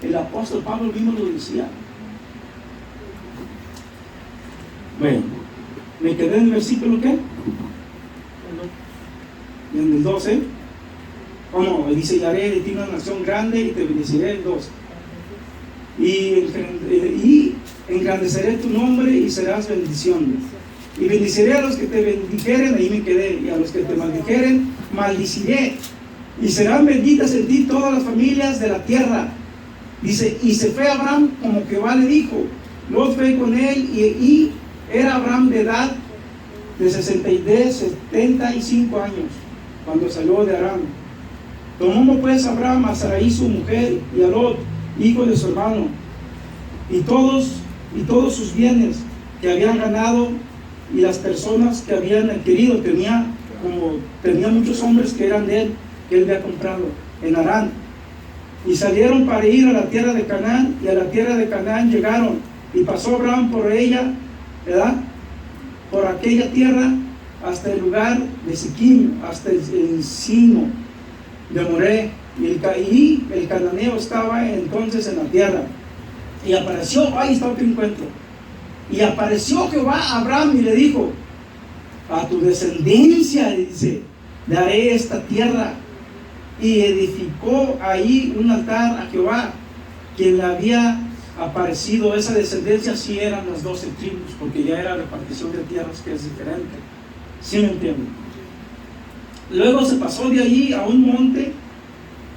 El apóstol Pablo mismo lo decía. Bueno, me quedé en el versículo ¿qué? En el 12. ¿Cómo? Dice, y haré de ti una nación grande y te bendeciré. El 12. Y engrandeceré tu nombre y serás bendición. Y bendiciré a los que te bendijeren, ahí me quedé, y a los que te maldijeren, maldiciré. Y serán benditas en ti todas las familias de la tierra. Dice, y se fue Abraham como Jehová le dijo. Lot fue con él, y era Abraham de edad de 75 años, cuando salió de Aram. Tomó pues Abraham a Sarai su mujer, y a Lot, hijo de su hermano, y todos sus bienes que habían ganado, y las personas que habían adquirido. Tenía muchos hombres que eran de él, que él había comprado en Harán. Y salieron para ir a la tierra de Canaán, y a la tierra de Canaán llegaron, y pasó Abraham por ella, ¿verdad? Por aquella tierra hasta el lugar de Siquim, hasta el encino de Moré, y el cananeo estaba entonces en la tierra. Y apareció, ahí está otro encuentro. Y apareció Jehová a Abraham y le dijo: a tu descendencia, dice, daré esta tierra. Y edificó ahí un altar a Jehová, quien le había aparecido. Esa descendencia sí eran las 12 tribus, porque ya era repartición de tierras, que es diferente. ¿Sí me entienden? Luego se pasó de allí a un monte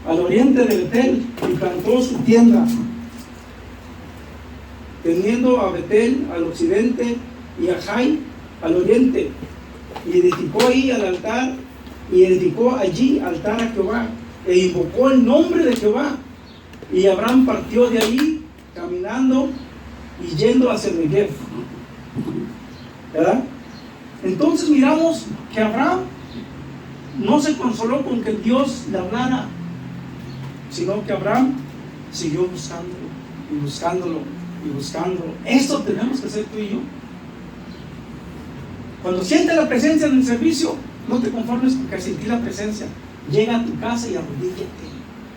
al oriente de Betel y plantó su tienda, teniendo a Betel al occidente y a Jai al oriente, y edificó ahí al altar, y edificó allí altar a Jehová, e invocó el nombre de Jehová. Y Abraham partió de allí caminando y yendo hacia Negev, ¿verdad? Entonces miramos que Abraham no se consoló con que Dios le hablara, sino que Abraham siguió buscándolo y buscándolo y buscándolo. Eso tenemos que hacer tú y yo. Cuando sientes la presencia en el servicio, no te conformes con que sentir la presencia. Llega a tu casa y arrodíllate.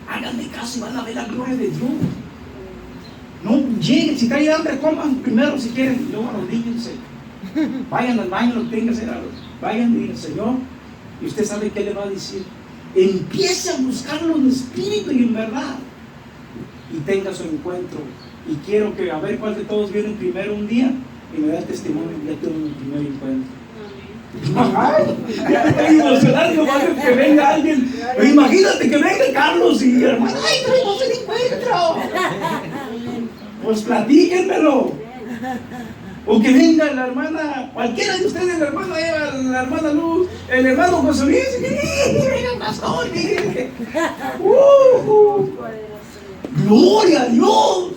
Háganme caso y van a ver la gloria de Dios. No lleguen, si traen hambre, coman primero si quieren, y luego arrodíllense. Vayan al baño, lo tengan, vayan y digan: Señor, y usted sabe qué le va a decir. Empiece a buscarlo en espíritu y en verdad, y tenga su encuentro. Y quiero que a ver cuál de todos viene primero un día y me da el testimonio. Ya tuve mi primer encuentro. Ay, ya estoy emocionado, que venga alguien. Imagínate que venga Carlos y hermano: ¡ay, traemos el encuentro! Pues platíquenmelo. O que venga la hermana, cualquiera de ustedes, la hermana Eva, la hermana Luz, el hermano José Luis, venga pastor, Gloria a Dios.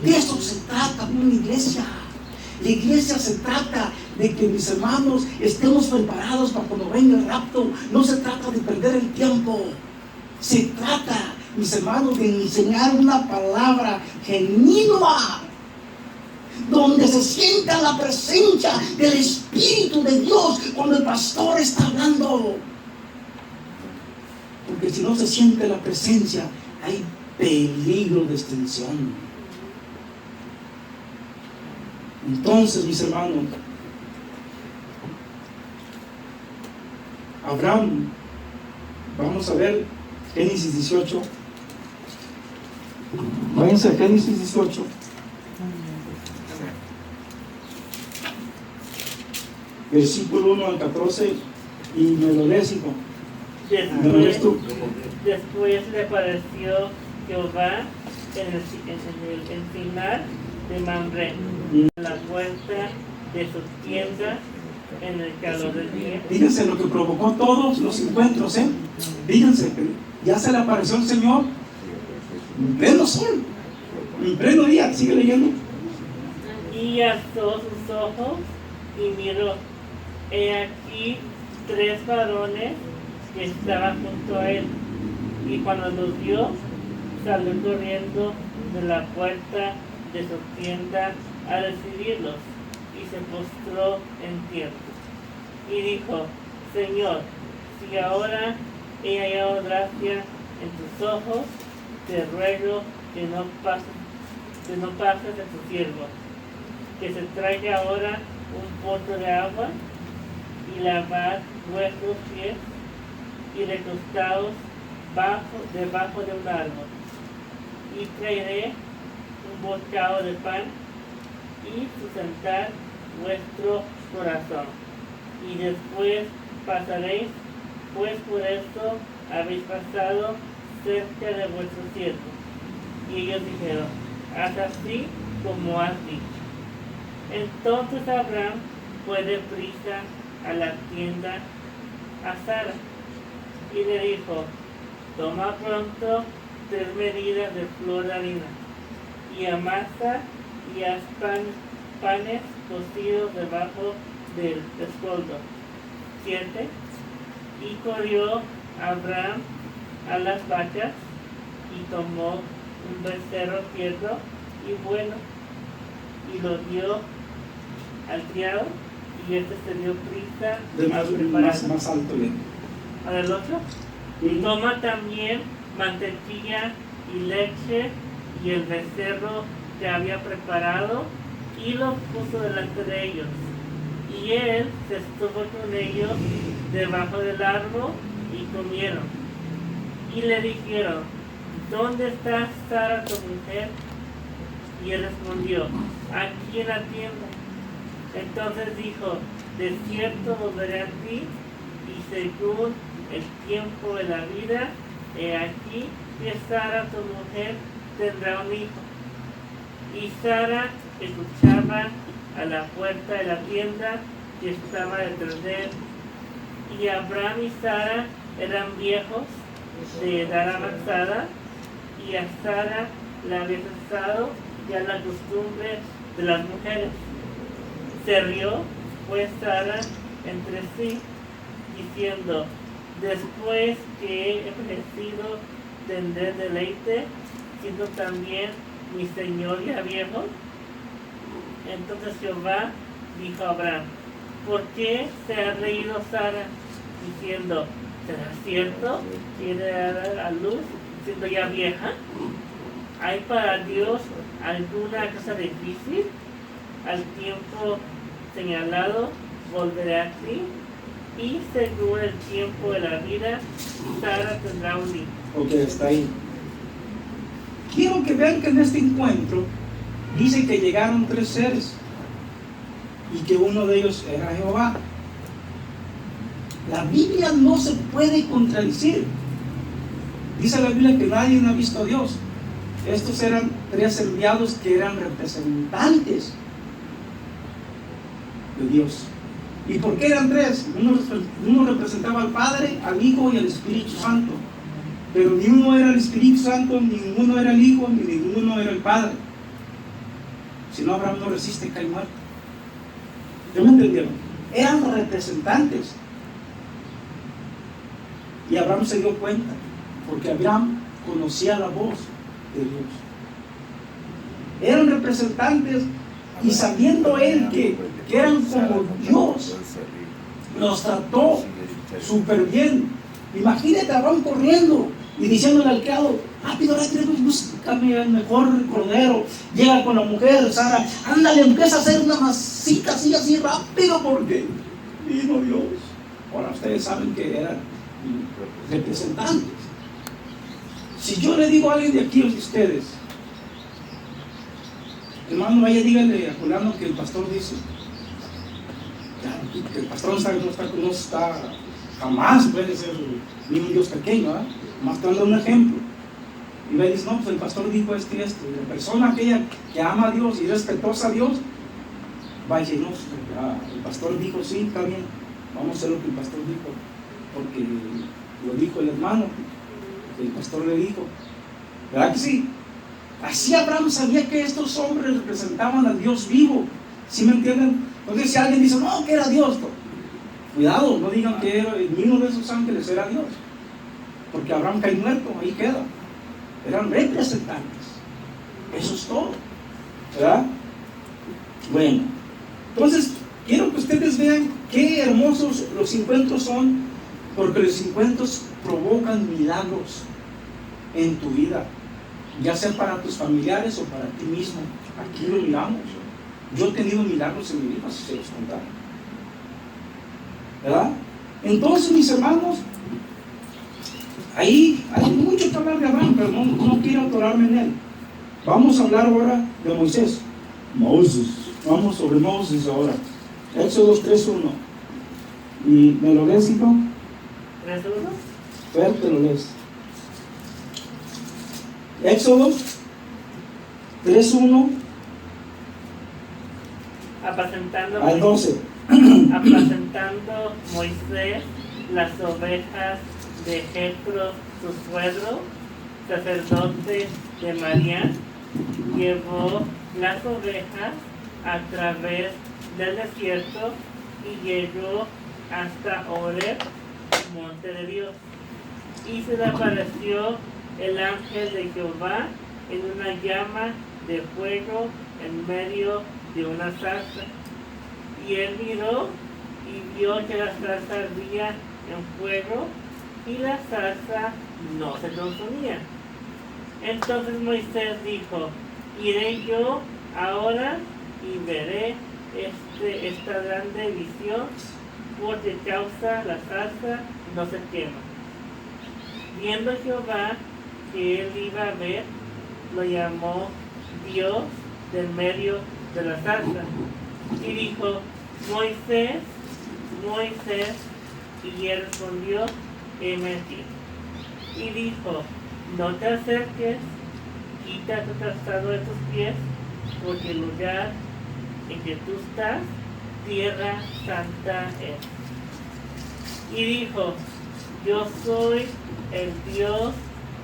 De eso se trata una iglesia. La iglesia se trata de que, mis hermanos, estemos preparados para cuando venga el rapto. No se trata de perder el tiempo. Se trata, mis hermanos, de enseñar una palabra genuina, donde se sienta la presencia del Espíritu de Dios cuando el pastor está hablando. Porque si no se siente la presencia, hay peligro de extensión. Entonces, mis hermanos, Abraham, vamos a ver Génesis 18. Váyanse a Génesis 18. Versículo 1 al 14, y me lo lees, hijo. ¿Me lo lees tú? Después le apareció Jehová en el encinar de Mamre, a la puerta de su tienda, en el calor del día. Fíjense lo que provocó todos los encuentros, Fíjense, ya se le apareció el Señor en pleno sol, en pleno día. Sigue leyendo. Y alzó sus ojos y miró, he aquí 3 varones que estaban junto a él, y cuando los vio, salió corriendo de la puerta de su tienda a recibirlos, y se postró en tierra, y dijo, Señor, si ahora he hallado gracia en tus ojos, te ruego que no pases de tu siervo, que se traiga ahora un pozo de agua, y lavar vuestros pies, y recostados debajo de un árbol, y traeré un bocado de pan, y sustentar vuestro corazón, y después pasaréis, pues por esto habéis pasado cerca de vuestro siervo. Y ellos dijeron, haz así como has dicho. Entonces Abraham fue deprisa a la tienda a Sara, y le dijo, toma pronto 3 medidas de flor de harina, y amasa y haz panes cocidos debajo del escoldo. 7. Y corrió Abraham a las vacas, y tomó un becerro tierno y bueno, y lo dio al criado, y este se dio prisa a preparar. Más alto, bien. ¿Para el otro? Y toma también mantequilla y leche y el becerro que había preparado, y lo puso delante de ellos. Y él se estuvo con ellos debajo del árbol, y comieron. Y le dijeron, ¿dónde está Sara tu mujer? Y él respondió, aquí en la tienda. Entonces dijo, de cierto volveré a ti, y según el tiempo de la vida, he aquí que Sara tu mujer tendrá un hijo. Y Sara escuchaba a la puerta de la tienda que estaba detrás de él. Y Abraham y Sara eran viejos de edad avanzada, y a Sara la había cesado ya la costumbre de las mujeres. Se rió pues Sara entre sí, diciendo, después que he envejecido, tendré deleite, siendo también mi señor ya viejo. Entonces Jehová dijo a Abraham, ¿por qué se ha reído Sara, diciendo, ¿será cierto que he de dar a luz siendo ya vieja? ¿Hay para Dios alguna cosa difícil? Al tiempo señalado volveré a ti, y según el tiempo de la vida, Sara tendrá un hijo. Ok, está ahí. Quiero que vean que en este encuentro dice que llegaron 3 seres, y que uno de ellos era Jehová. La Biblia no se puede contradecir. Dice la Biblia que nadie ha visto a Dios. Estos eran 3 enviados que eran representantes de Dios. ¿Y por qué eran 3? Uno representaba al Padre, al Hijo y al Espíritu Santo. pero ni uno era el Espíritu Santo, ni ninguno era el Hijo, ni ninguno era el Padre. Si no, Abraham no resiste, cae muerto. ¿Ya me entendieron? Eran representantes. Y Abraham se dio cuenta, porque Abraham conocía la voz de Dios. Eran representantes, y sabiendo él que eran como Dios, los trató súper bien. Imagínate a Abraham corriendo y diciéndole al criado: rápido, búscame el mejor cordero. Llega con la mujer, Sara, ándale, empieza a hacer una masita así rápido, porque vino Dios. Ahora ustedes saben que eran representantes. Si yo le digo a alguien de aquí o de ustedes: hermano, vaya, díganle a fulano que el pastor dice, que el pastor no está jamás puede ser ni un Dios pequeño, ¿eh? Más te dando un ejemplo. Y me dice: no, pues el pastor dijo esto y esto. Y la persona aquella que ama a Dios y respetuosa a Dios va a decir: no, el pastor dijo, sí, está bien, vamos a hacer lo que el pastor dijo, porque lo dijo el hermano, el pastor le dijo. ¿Verdad que sí? Así Abraham sabía que estos hombres representaban al Dios vivo. ¿Sí me entienden? Entonces, si alguien dice: no, que era Dios, cuidado, no digan que era el mismo de esos ángeles era Dios, porque Abraham cae muerto, ahí queda. Eran representantes. Eso es todo, ¿verdad? Bueno, entonces quiero que ustedes vean qué hermosos los encuentros son, porque los encuentros provocan milagros en tu vida, ya sea para tus familiares o para ti mismo. Aquí lo miramos. Yo he tenido milagros en mi vida, si se los contara, ¿verdad? Entonces, mis hermanos, ahí hay mucho que hablar de Abraham, pero no quiero atorarme en él. Vamos a hablar ahora de Moisés. Vamos sobre Moisés ahora. Éxodo 3:1. ¿Y me lo lees, hijo? 3:1. Fuerte lo lees. Éxodo 3:1 al 12. Apacentando Moisés las ovejas de Jetro, su suegro, sacerdote de Madián, llevó las ovejas a través del desierto y llegó hasta Horeb, monte de Dios. Y se le apareció el ángel de Jehová en una llama de fuego en medio de una zarza. Y él miró y vio que la zarza ardía en fuego y la zarza no se consumía. Entonces Moisés dijo: iré yo ahora y veré esta grande visión, porque causa la zarza no se quema. Viendo Jehová que él iba a ver, lo llamó Dios del medio de la zarza y dijo: Moisés, Moisés. Y él respondió: heme aquí. Y dijo: no te acerques, quita tu calzado de tus pies, porque el lugar en que tú estás, tierra santa es. Y dijo: yo soy el Dios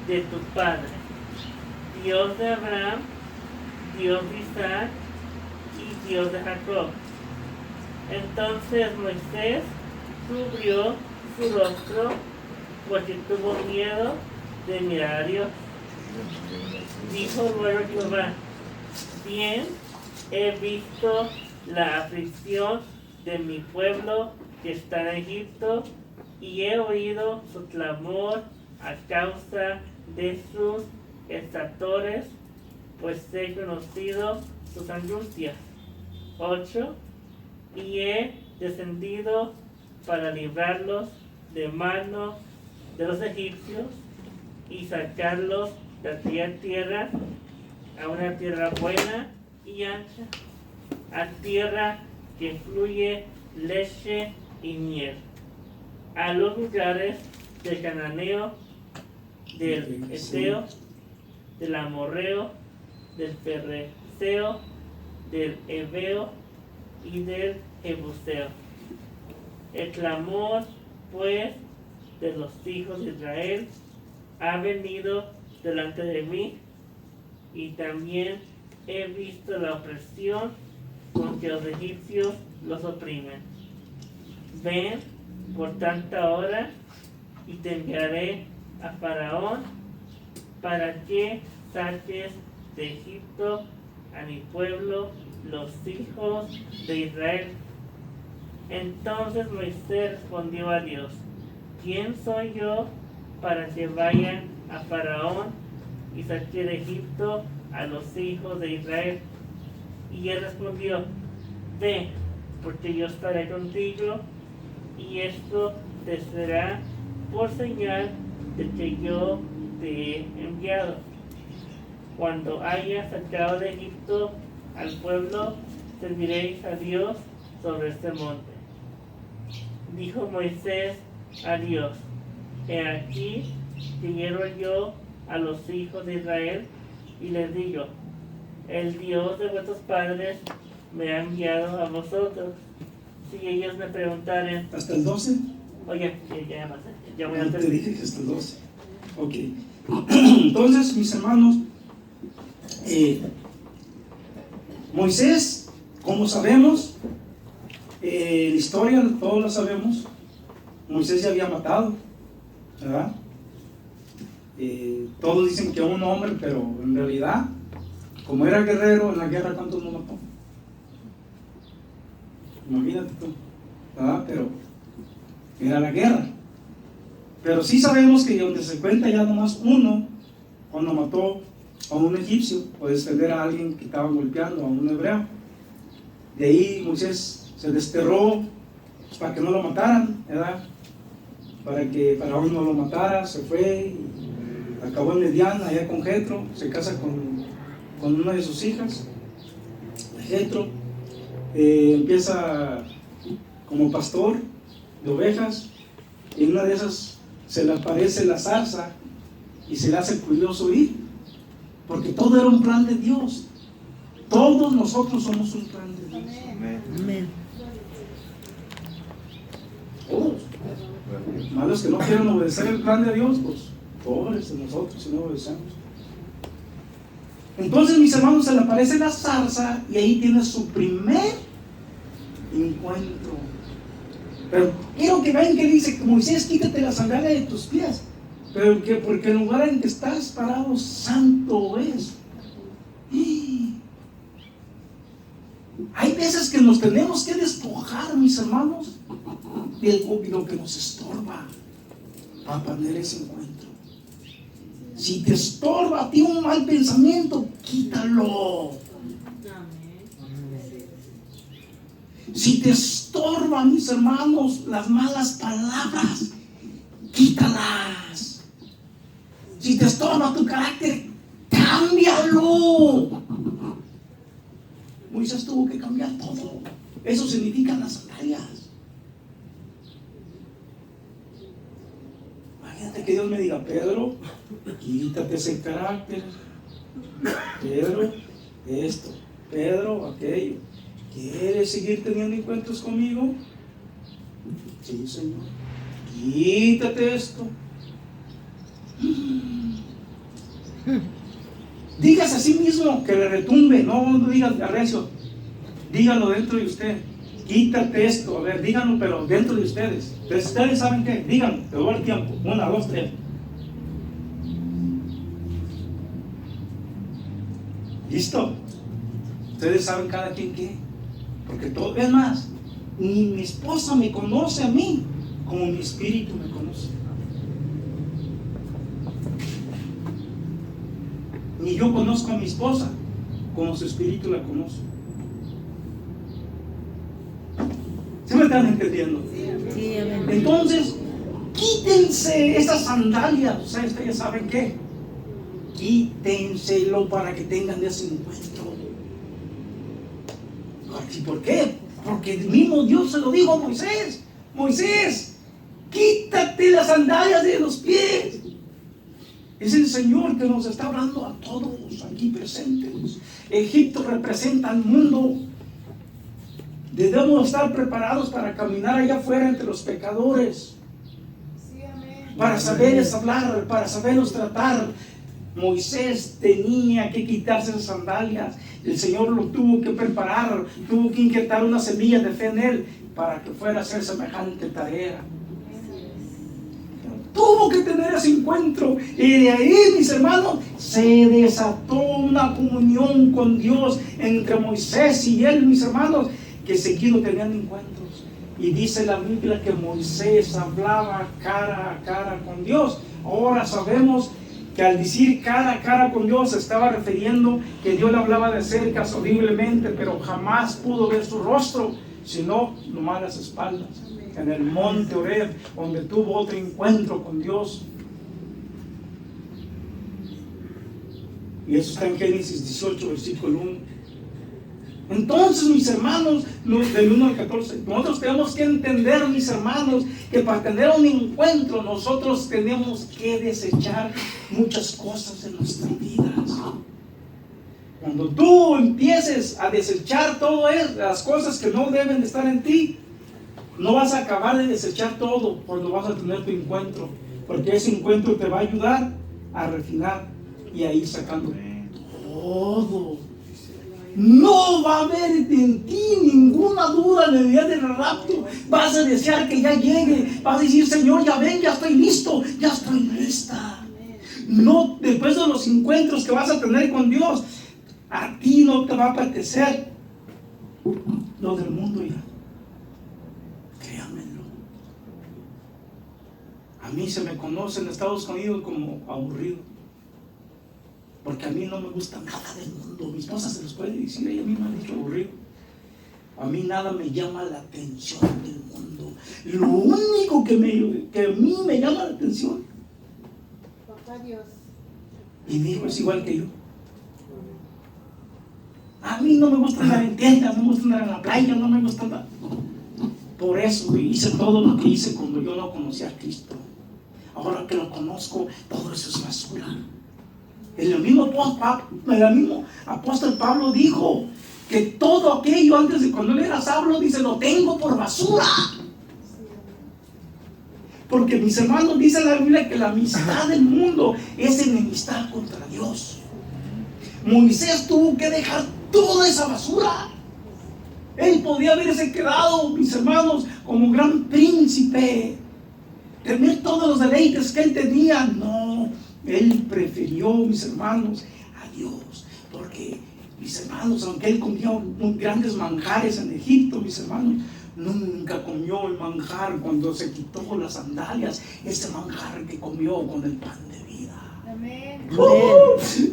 de tu padre, Dios de Abraham, Dios de Isaac y Dios de Jacob. Entonces Moisés cubrió su rostro, porque tuvo miedo de mirar a Dios. Dijo luego Jehová: bien he visto la aflicción de mi pueblo que está en Egipto, y he oído su clamor a causa de sus exactores, pues he conocido sus angustias. 8. Y he descendido para librarlos de mano de los egipcios y sacarlos de aquella tierra a una tierra buena y ancha, a tierra que fluye leche y miel, a los lugares del cananeo, del eteo, del amorreo, del ferreceo, del heveo y del jebuseo. El clamor pues de los hijos de Israel ha venido delante de mí, y también he visto la opresión con que los egipcios los oprimen. Ven por tanta hora y te enviaré a Faraón para que saques de Egipto a mi pueblo, los hijos de Israel. Entonces Moisés respondió a Dios: ¿quién soy yo para que vayan a Faraón y saque de Egipto a los hijos de Israel? Y él respondió: ve, porque yo estaré contigo, y esto te será por señal de que yo te he enviado. Cuando hayas sacado de Egipto al pueblo, serviréis a Dios sobre este monte. Dijo Moisés a Dios: he aquí que hiero yo a los hijos de Israel, y les digo: el Dios de vuestros padres me ha enviado a vosotros. Si ellos me preguntaren, ¿Hasta el 12? oye, ya voy a Te hacer. dije que hasta el 12. Ok. Entonces, mis hermanos, Moisés, como sabemos, la historia todos la sabemos, Moisés ya había matado, ¿verdad? Todos dicen que a un hombre, pero en realidad, como era guerrero en la guerra, ¿cuántos no mató? Imagínate tú, ¿verdad? Pero era la guerra. Pero sí sabemos que donde se cuenta ya nomás uno, cuando mató a un egipcio, o defender a alguien que estaba golpeando, a un hebreo. De ahí Moisés se desterró pues, para que no lo mataran, ¿verdad? Para que Faraón no lo matara, se fue y acabó en Medián, allá con Jetro, se casa con una de sus hijas, Jetro. Empieza como pastor de ovejas, y en una de esas se le aparece la zarza y se le hace curioso ir, porque todo era un plan de Dios. Todos nosotros somos un plan de Dios. Amén. Todos. Malos que no quieren obedecer el plan de Dios, pues pobres de nosotros si no obedecemos. Entonces, mis hermanos, se le aparece la zarza y ahí tiene su primer encuentro. Pero quiero que vean que dice: Moisés, quítate la sandalia de tus pies, pero que porque el lugar en que estás parado santo es. Hay veces que nos tenemos que despojar, mis hermanos, del lo que nos estorba para tener ese encuentro. Si te estorba a ti un mal pensamiento, quítalo. Si te estorba, mis hermanos, las malas palabras, quítalas. Si te estorba tu carácter, cámbialo. Moisés tuvo que cambiar todo. Eso significa las sandalias. Imagínate que Dios me diga: Pedro, quítate ese carácter. Pedro, esto. Pedro, aquello. ¿Quieres seguir teniendo encuentros conmigo? Sí, Señor. Quítate esto. Dígase a sí mismo, que le retumbe, no digas de arrecio. Dígalo dentro de usted. Quítate esto, a ver, díganlo, pero dentro de ustedes. Entonces, ustedes saben qué, díganlo, te doy el tiempo. 1, 2, 3. ¿Listo? Ustedes saben cada quien qué. Porque todo, es más, ni mi esposa me conoce a mí como mi espíritu me conoce. Ni yo conozco a mi esposa como su espíritu la conoce. ¿Se me están entendiendo? Sí, amén. Entonces, quítense esas sandalias. Ustedes ya saben qué. Quítenselo para que tengan ese encuentro. ¿Y por qué? Porque el mismo Dios se lo dijo a Moisés. Moisés, quítate las sandalias de los pies. Es el Señor que nos está hablando a todos aquí presentes. Egipto representa al mundo. Debemos estar preparados para caminar allá afuera entre los pecadores. para saberles hablar, para saberlos tratar. Moisés tenía que quitarse las sandalias. El Señor lo tuvo que preparar, tuvo que inyectar una semilla de fe en él para que fuera a hacer semejante tarea. Tuvo que tener ese encuentro, y de ahí, mis hermanos, se desató una comunión con Dios entre Moisés y él, mis hermanos, que seguido tenían encuentros. Y dice la Biblia que Moisés hablaba cara a cara con Dios. Ahora sabemos que al decir cara a cara con Dios se estaba refiriendo que Dios le hablaba de cerca, audiblemente, pero jamás pudo ver su rostro, sino nomás las espaldas. En el monte Horeb, donde tuvo otro encuentro con Dios. Y eso está en Génesis 18, versículo 1. Entonces, mis hermanos, del 1 al 14, nosotros tenemos que entender, mis hermanos, que para tener un encuentro nosotros tenemos que desechar muchas cosas en nuestras vidas. Cuando tú empieces a desechar todas las cosas que no deben de estar en ti, no vas a acabar de desechar todo cuando vas a tener tu encuentro, porque ese encuentro te va a ayudar a refinar y a ir sacando todo. No va a haber en ti ninguna duda en el día del rapto. Vas a desear que ya llegue, vas a decir: Señor, ya ven, ya estoy listo, ya estoy lista. No, después de los encuentros que vas a tener con Dios, a ti no te va a apetecer lo del mundo ya. Créanmelo. A mí se me conoce en Estados Unidos como aburrido, porque a mí no me gusta nada del mundo. Mi esposa se los puede decir, ella misma me ha dicho aburrido. A mí nada me llama la atención del mundo. Lo único que a mí me llama la atención, Papá Dios. y mi hijo es igual que yo. A mí no me gusta andar en tiendas, no me gusta andar en la playa, no me gusta andar. Por eso hice todo lo que hice cuando yo no conocía a Cristo. Ahora que lo conozco, todo eso es basura. El mismo apóstol Pablo dijo que todo aquello antes de cuando él era Saulo, dice: lo tengo por basura. Porque, mis hermanos, dice la Biblia que la amistad del mundo es enemistad contra Dios. Moisés tuvo que dejar toda esa basura. Él podía haberse quedado, mis hermanos, como un gran príncipe, tener todos los deleites que él tenía. No, él prefirió, mis hermanos, a Dios. Porque, mis hermanos, aunque él comía grandes manjares en Egipto, mis hermanos, nunca comió el manjar cuando se quitó las sandalias, ese manjar que comió con el pan de vida. Amén.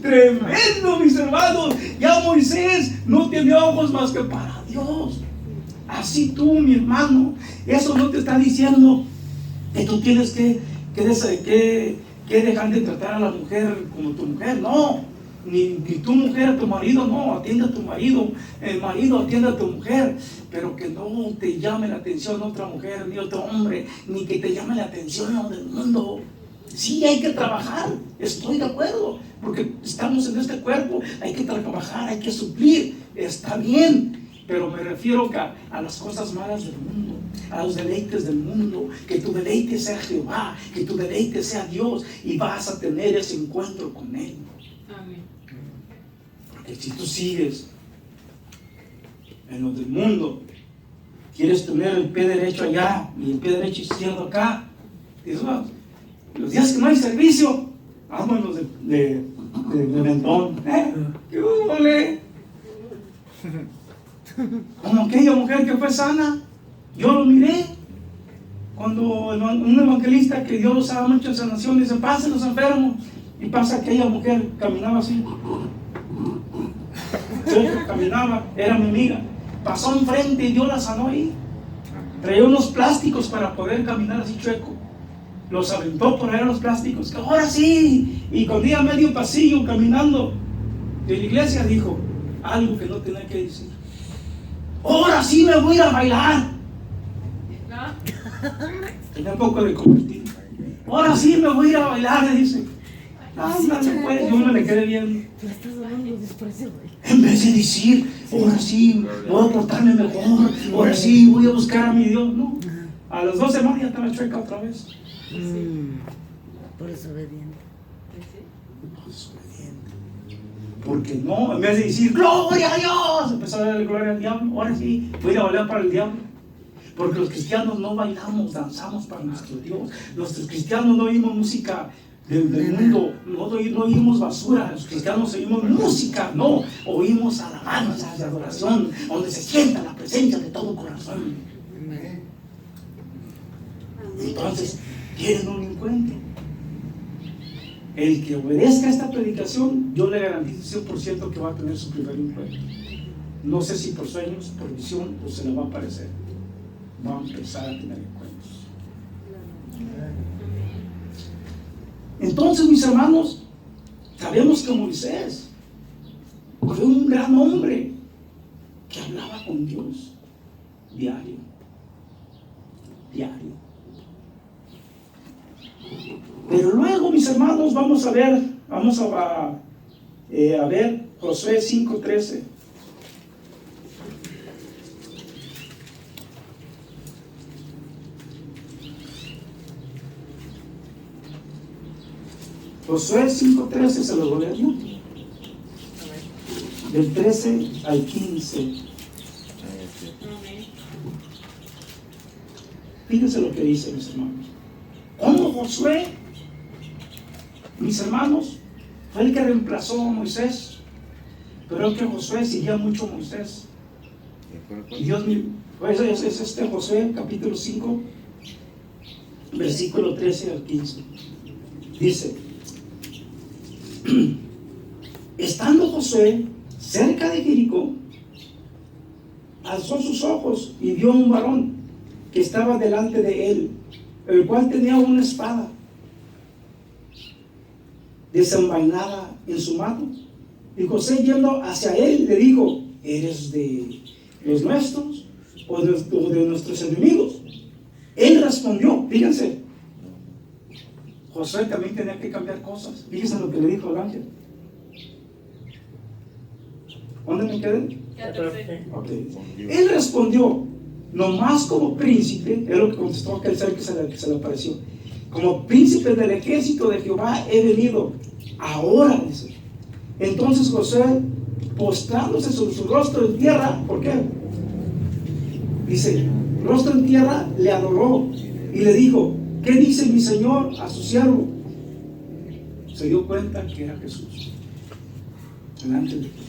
Tremendo, mis hermanos. Ya Moisés no tiene ojos más que para Dios. Así tú, mi hermano, eso no te está diciendo que tú tienes que dejar de tratar a la mujer como tu mujer. No, ni tu mujer a tu marido. No, atiende a tu marido. El marido atiende a tu mujer. Pero que no te llame la atención otra mujer, ni otro hombre, ni que te llame la atención lo del mundo. Sí, hay que trabajar, estoy de acuerdo, porque estamos en este cuerpo, hay que trabajar, hay que suplir, está bien, pero me refiero a las cosas malas del mundo, a los deleites del mundo. Que tu deleite sea Jehová, que tu deleite sea Dios, y vas a tener ese encuentro con Él. Amén. Porque si tú sigues en lo del mundo, quieres tener el pie derecho allá y el pie derecho izquierdo acá, dices: los días que no hay servicio, vámonos de mentón. ¿Qué huele? Como aquella mujer que fue sana, yo lo miré. Cuando un evangelista que Dios usaba mucho en sanación, dice: pasen los enfermos. Y pasa aquella mujer, caminaba así. Yo caminaba, era mi amiga. Pasó enfrente y Dios la sanó ahí. Traía unos plásticos para poder caminar así chueco. Los aventó por ahí los plásticos. Ahora sí. Y con día medio pasillo caminando de la iglesia, dijo algo que no tenía que decir: ahora sí me voy a ir a bailar. Tenía un poco de convertido. Ahora sí me voy a ir a bailar, le dice. Ándale, pues. Yo me le quedé viendo. En vez de decir: ahora sí voy a portarme mejor, ahora sí voy a buscar a mi Dios. No. A las 2 semanas ya estaba chueca otra vez. Por desobediente. Desobediente. Porque no, en vez de decir gloria a Dios, empezó a darle gloria al diablo. Ahora sí, voy a bailar para el diablo. Porque los cristianos no bailamos, danzamos para nuestro Dios. Los cristianos no oímos música del mundo, no oímos basura. Los cristianos oímos música, no, oímos alabanzas de adoración, donde se sienta la presencia de todo corazón. Entonces, tienen un encuentro. El que obedezca a esta predicación, yo le garantizo 100% que va a tener su primer encuentro. No sé si por sueños, por visión, o se le va a aparecer. Va a empezar a tener encuentros. Entonces, mis hermanos, sabemos que Moisés fue un gran hombre que hablaba con Dios diario. Pero luego, mis hermanos, vamos a ver Josué 5:13. Josué 5:13 se lo voy a leer yo. Del 13 al 15. Fíjense lo que dice, mis hermanos. ¿Cómo Josué, mis hermanos, fue el que reemplazó a Moisés? Pero es que Josué seguía mucho a Moisés. Y Dios mío, pues es Josué capítulo 5, versículo 13 al 15. Dice: estando Josué cerca de Jericó, alzó sus ojos y vio a un varón que estaba delante de él, el cual tenía una espada desenvainada en su mano. Y José, yendo hacia él, le dijo: ¿eres de los nuestros o de nuestros enemigos? Él respondió, fíjense, José también tenía que cambiar cosas. Fíjense lo que le dijo el ángel. ¿Dónde me quedé? 14. Okay. Él respondió: nomás como príncipe, es lo que contestó aquel ser que se le apareció, como príncipe del ejército de Jehová he venido. Ahora, dice. Entonces José, postrándose sobre su rostro en tierra, ¿por qué? Dice, rostro en tierra, le adoró y le dijo: ¿qué dice mi señor a su siervo? Se dio cuenta que era Jesús, el ángel de Jehová.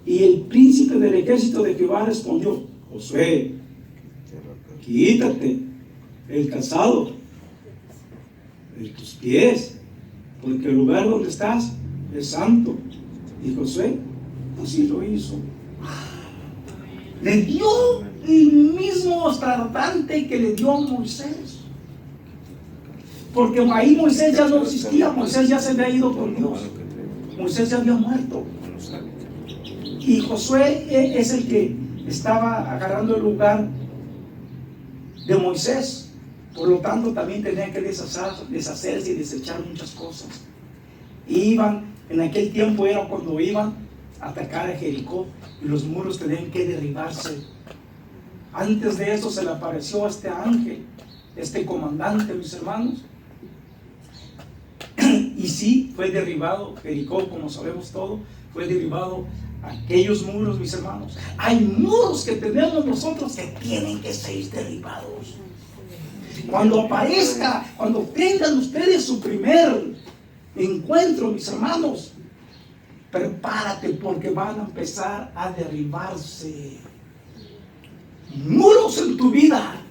Y el príncipe del ejército de Jehová respondió: Josué, quítate el calzado de tus pies, porque el lugar donde estás es santo. Y Josué así lo hizo. Le dio el mismo tratante que le dio a Moisés, porque ahí Moisés ya no existía. Moisés ya se había ido con Dios. Moisés ya había muerto. Y Josué es el que estaba agarrando el lugar de Moisés. Por lo tanto, también tenía que deshacerse y desechar muchas cosas. En aquel tiempo era cuando iban a atacar a Jericó y los muros tenían que derribarse. Antes de eso se le apareció este ángel, este comandante, mis hermanos. Y sí, fue derribado Jericó, como sabemos todo, fue derribado. Aquellos muros, mis hermanos, hay muros que tenemos nosotros que tienen que ser derribados. Cuando tengan ustedes su primer encuentro, mis hermanos, prepárate, porque van a empezar a derribarse muros en tu vida,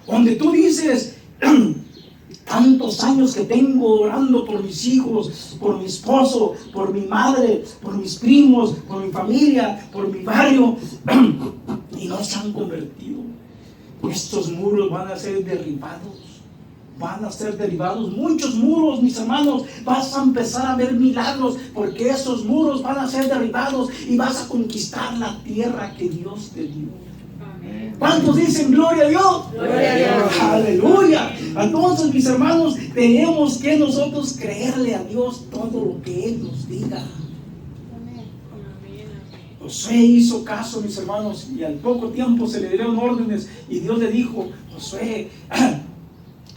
donde tú dices: tantos años que tengo orando por mis hijos, por mi esposo, por mi madre, por mis primos, por mi familia, por mi barrio, y no se han convertido. Estos muros van a ser derribados. Van a ser derribados. Muchos muros, mis hermanos. Vas a empezar a ver milagros, porque esos muros van a ser derribados y vas a conquistar la tierra que Dios te dio. ¿Cuántos dicen gloria a Dios? Gloria a Dios. Aleluya. Entonces, mis hermanos, tenemos que nosotros creerle a Dios todo lo que Él nos diga. Josué hizo caso, mis hermanos, y al poco tiempo se le dieron órdenes y Dios le dijo: Josué,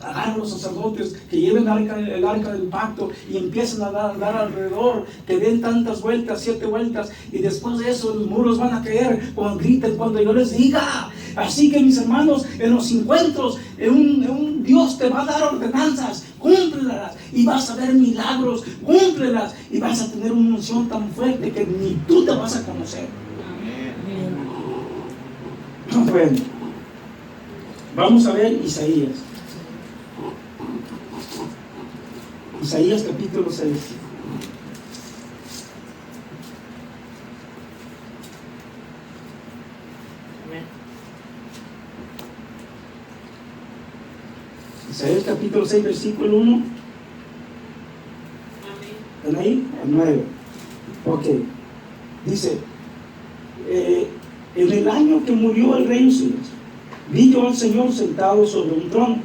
agarra a los sacerdotes que lleven el arca del pacto y empiecen a dar alrededor, que den tantas vueltas, 7 vueltas, y después de eso los muros van a caer cuando griten, cuando yo les diga. Así que, mis hermanos, en los encuentros, un Dios te va a dar ordenanzas, cúmplelas y vas a ver milagros, cúmplelas y vas a tener una unción tan fuerte que ni tú te vas a conocer. Bueno, vamos a ver Isaías. Isaías capítulo 6. Amén. Isaías capítulo 6, versículo 1. Amén. ¿Están ahí? Al 9. Ok. Dice: en el año que murió el rey Usías, vi yo al Señor sentado sobre un trono,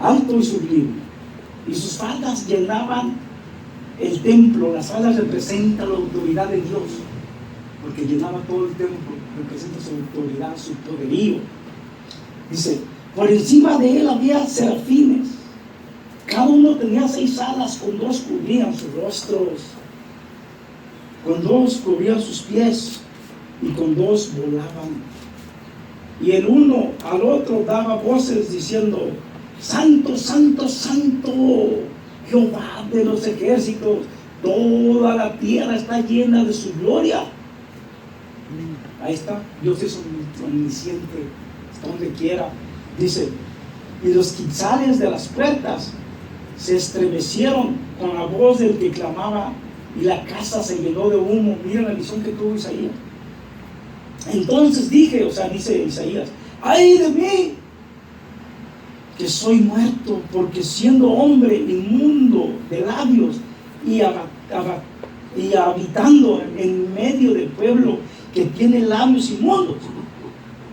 alto y sublime, y sus faldas llenaban el templo. Las faldas representan la autoridad de Dios, porque llenaba todo el templo, representa su autoridad, su poderío. Dice: por encima de él había serafines, cada uno tenía 6 alas, con 2 cubrían sus rostros, con 2 cubrían sus pies, y con 2 volaban. Y el uno al otro daba voces diciendo: Santo, santo, santo, Jehová de los ejércitos, toda la tierra está llena de su gloria. Ahí está, Dios es omnisciente, está donde quiera. Dice: y los quetzales de las puertas se estremecieron con la voz del que clamaba, y la casa se llenó de humo. Mira la visión que tuvo Isaías. Entonces dije, o sea, dice Isaías: ¡ay de mí, que soy muerto, porque siendo hombre inmundo de labios y habitando en medio del pueblo que tiene labios inmundos,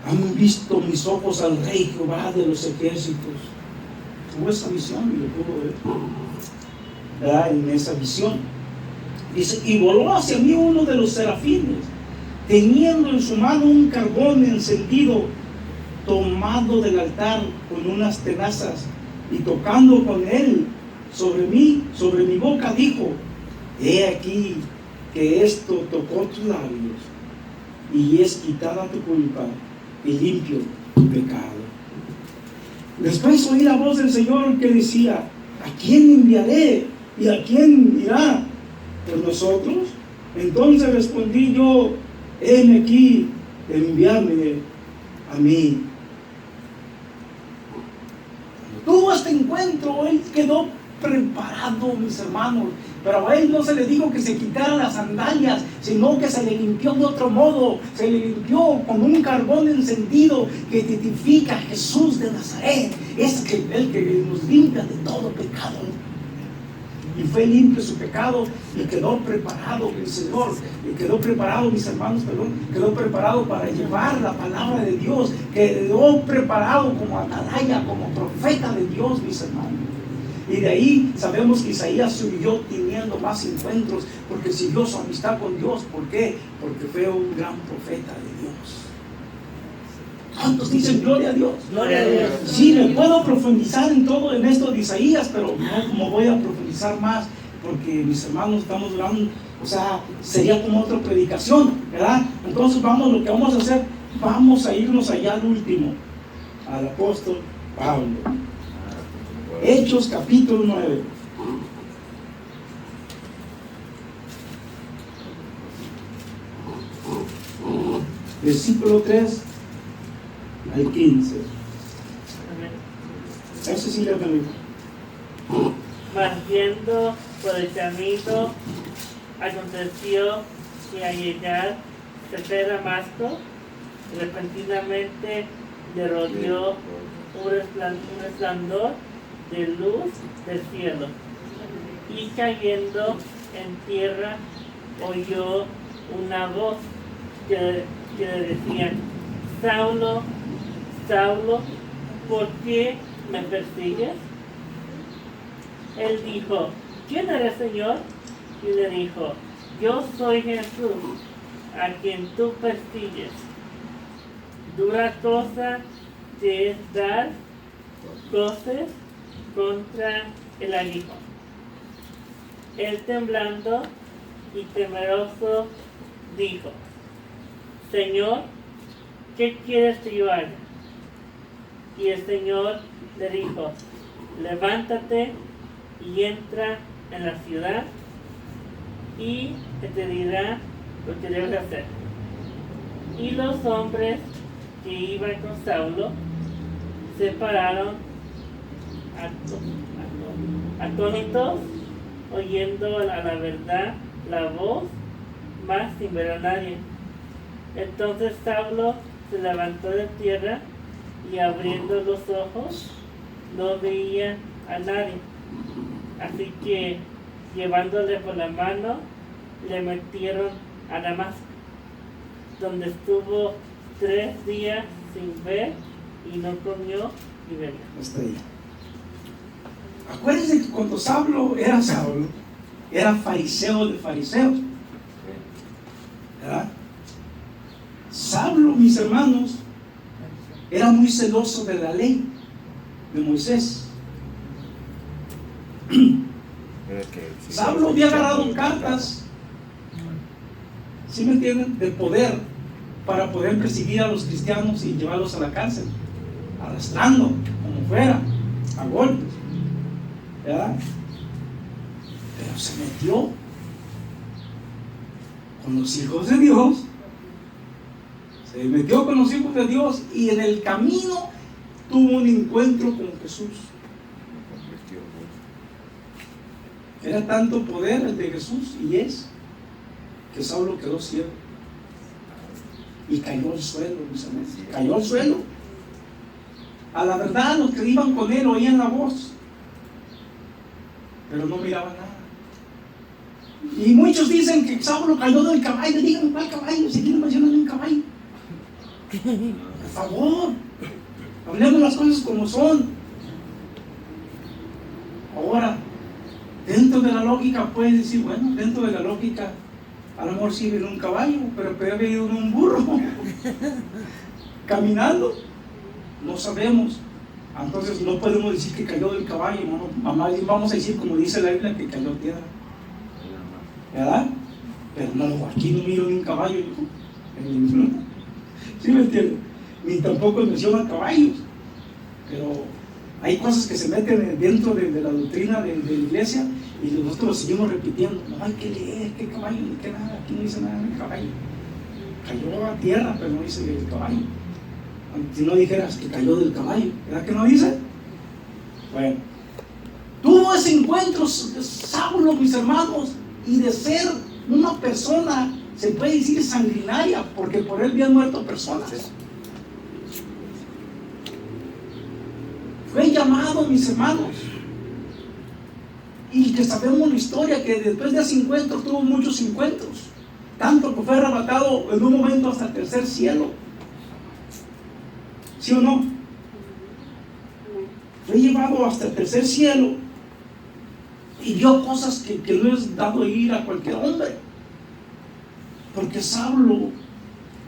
han visto mis ojos al Rey Jehová de los ejércitos? Tuvo esa visión y lo pudo ver, ¿verdad? En esa visión dice: y voló hacia mí uno de los serafines, teniendo en su mano un carbón encendido, tomado del altar con unas tenazas, y tocando con él sobre mi boca, dijo: he aquí que esto tocó tus labios, y es quitada tu culpa y limpio tu pecado. Después oí la voz del Señor que decía: ¿a quién enviaré? ¿Y a quién irá por nosotros? Entonces respondí yo: heme aquí, enviarme a mí. Tuvo este encuentro, él quedó preparado, mis hermanos, pero a él no se le dijo que se quitara las sandalias, sino que se le limpió de otro modo. Se le limpió con un carbón encendido que identifica a Jesús de Nazaret, es el que nos limpia de todo pecado. Y fue limpio su pecado y quedó preparado el Señor, y quedó preparado, mis hermanos, quedó preparado para llevar la palabra de Dios, quedó preparado como atalaya, como profeta de Dios, mis hermanos. Y de ahí sabemos que Isaías siguió teniendo más encuentros, porque siguió su amistad con Dios. ¿Por qué? Porque fue un gran profeta de Dios. ¿Cuántos dicen gloria a Dios? Gloria a Dios. Sí, me puedo profundizar en esto de Isaías, pero no como voy a profundizar más, porque mis hermanos estamos durando, o sea, sería como otra predicación, ¿verdad? Entonces lo que vamos a hacer, vamos a irnos allá al último, al apóstol Pablo. Hechos capítulo 9. Versículo 3 al 15. Eso sí le permito. Mas yendo por el camino, aconteció que al llegar cerca de Damasco, repentinamente le rodeó un resplandor de luz del cielo, y cayendo en tierra oyó una voz que le decía: Saulo, Saulo, ¿por qué me persigues? Él dijo: ¿quién eres, Señor? Y le dijo: yo soy Jesús, a quien tú persigues. Dura cosa te es dar coces contra el aguijón. Él temblando y temeroso dijo: Señor, ¿qué quieres que yo haga? Y el Señor le dijo: levántate y entra en la ciudad, y te dirá lo que debes hacer. Y los hombres que iban con Saulo se pararon atónitos, oyendo a la verdad la voz, mas sin ver a nadie. Entonces Saulo se levantó de tierra y abriendo los ojos no veía a nadie. Así que llevándole por la mano le metieron a Damasco, donde estuvo 3 días sin ver y no comió ni bebió. Hasta ahí. Acuérdense que cuando Saulo, era fariseo de fariseos, ¿verdad? Saulo, mis hermanos, era muy celoso de la ley de Moisés. Saulo había agarrado cartas, ¿sí me entienden?, de poder para poder perseguir a los cristianos y llevarlos a la cárcel, arrastrando como fuera, a golpes, ¿verdad? Pero se metió con los hijos de Dios, y en el camino tuvo un encuentro con Jesús. Era tanto poder el de Jesús, y es que Saulo quedó ciego y cayó al suelo, mis amigos. Cayó al suelo. A la verdad, los que iban con él oían la voz, pero no miraban nada. Y muchos dicen que Saulo cayó del caballo. Díganme, ¿cuál caballo? Si quieren mencionar un caballo, por favor, hablemos las cosas como son. Ahora, dentro de la lógica puedes decir, bueno, dentro de la lógica a lo mejor sí vino un caballo, pero puede haber ido un burro caminando, no sabemos. Entonces no podemos decir que cayó del caballo, mamá, vamos a decir como dice la Biblia, que cayó a tierra, ¿verdad? Pero no, aquí no miro ni un caballo, ¿sí me entienden? Ni tampoco mencionan caballos, pero hay cosas que se meten dentro de la doctrina de la iglesia, y nosotros lo seguimos repitiendo. No hay que leer, qué caballo, ni qué nada, aquí no dice nada del caballo. Cayó a tierra, pero no dice del caballo. Si no dijeras que cayó del caballo, ¿verdad que no dice? Bueno, tuvo ese encuentro Saulo, mis hermanos, y de ser una persona, se puede decir sanguinaria, porque por él habían muerto personas. Fue llamado, mis hermanos, y que sabemos la historia, que después de ese encuentro tuvo muchos encuentros, tanto que fue arrebatado en un momento hasta el tercer cielo. ¿Sí o no? Fue llevado hasta el tercer cielo y vio cosas que no es dado ir a cualquier hombre, porque Saulo,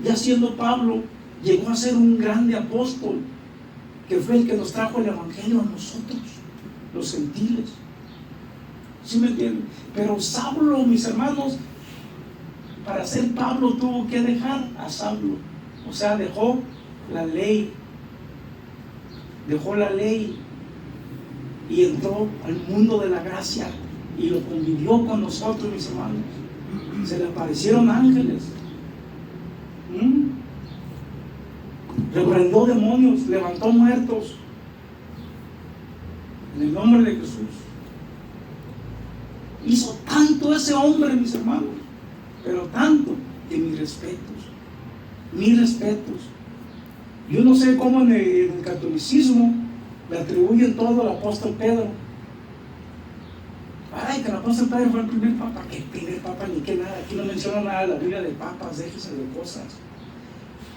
ya siendo Pablo, llegó a ser un grande apóstol, que fue el que nos trajo el evangelio a nosotros, los gentiles. ¿Sí me entienden? Pero Saulo, mis hermanos, para ser Pablo tuvo que dejar a Saulo. O sea, dejó la ley y entró al mundo de la gracia y lo convivió con nosotros, mis hermanos. Se le aparecieron ángeles, reprendió demonios, levantó muertos en el nombre de Jesús. Hizo tanto ese hombre, mis hermanos, pero tanto, que mis respetos. Yo no sé cómo en el catolicismo le atribuyen todo al apóstol Pedro. Ay, que el apóstol Pedro fue el primer papa. ¿Qué primer papa? Ni qué nada. Aquí no menciona nada de la Biblia de papas, déjese de cosas.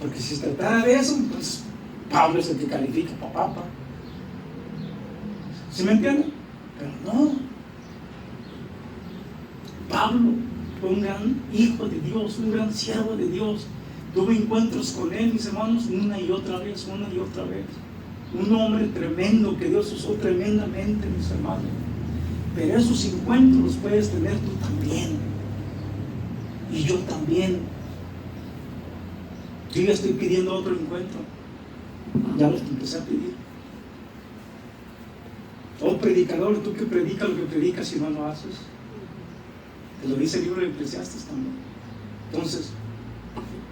Porque si se tratara de eso, entonces Pablo es el que califica para papa. ¿Sí me entienden? Pero no. Pablo fue un gran hijo de Dios, un gran siervo de Dios. Tuve encuentros con él, mis hermanos, una y otra vez. Un hombre tremendo que Dios usó tremendamente, mis hermanos. Pero esos encuentros los puedes tener tú también. Y yo también. Yo ya estoy pidiendo otro encuentro. Ya los empecé a pedir. Oh predicador, tú que predicas lo que predicas y no lo haces. Te lo dice el libro de Eclesiastes también. Entonces,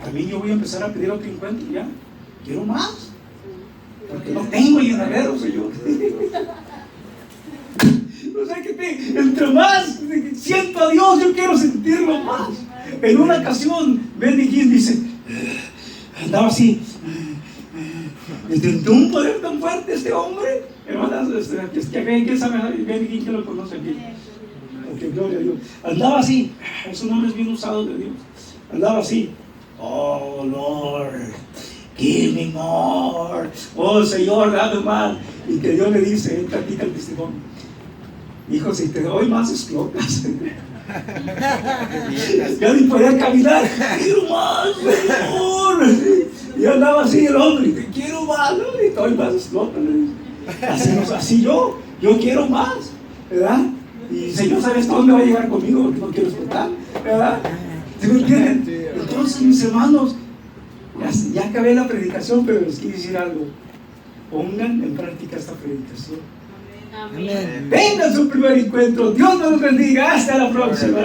también yo voy a empezar a pedir otro encuentro ya. Quiero más. Porque no tengo llenadero, Señor. O sea que entre más siento a Dios, yo quiero sentirlo más. En una ocasión, Benny Hinn dice, andaba así, de un poder tan fuerte este hombre. Hermanas, ¿quién sabe? Benny Hinn, que lo conoce aquí. Porque gloria a Dios. Andaba así, es un hombre bien usado de Dios. Andaba así, oh Lord, give me more. Oh Señor, dame más. Y que Dios le dice, él practica el testimonio. Hijo, si te doy más explotas. Ya ni podía caminar. Quiero más, Señor. Y andaba así el hombre, te quiero más, ¿no? Y doy más explotas. Así yo quiero más, ¿verdad? Y Señor, ¿sabes hasta dónde va a llegar conmigo? Porque no quiero explotar, ¿verdad? ¿Sí me entienden? Entonces, mis hermanos, ya acabé la predicación, pero les quiero decir algo. Pongan en práctica esta predicación. Amén. Vengan su primer encuentro. Dios nos bendiga. Hasta la próxima.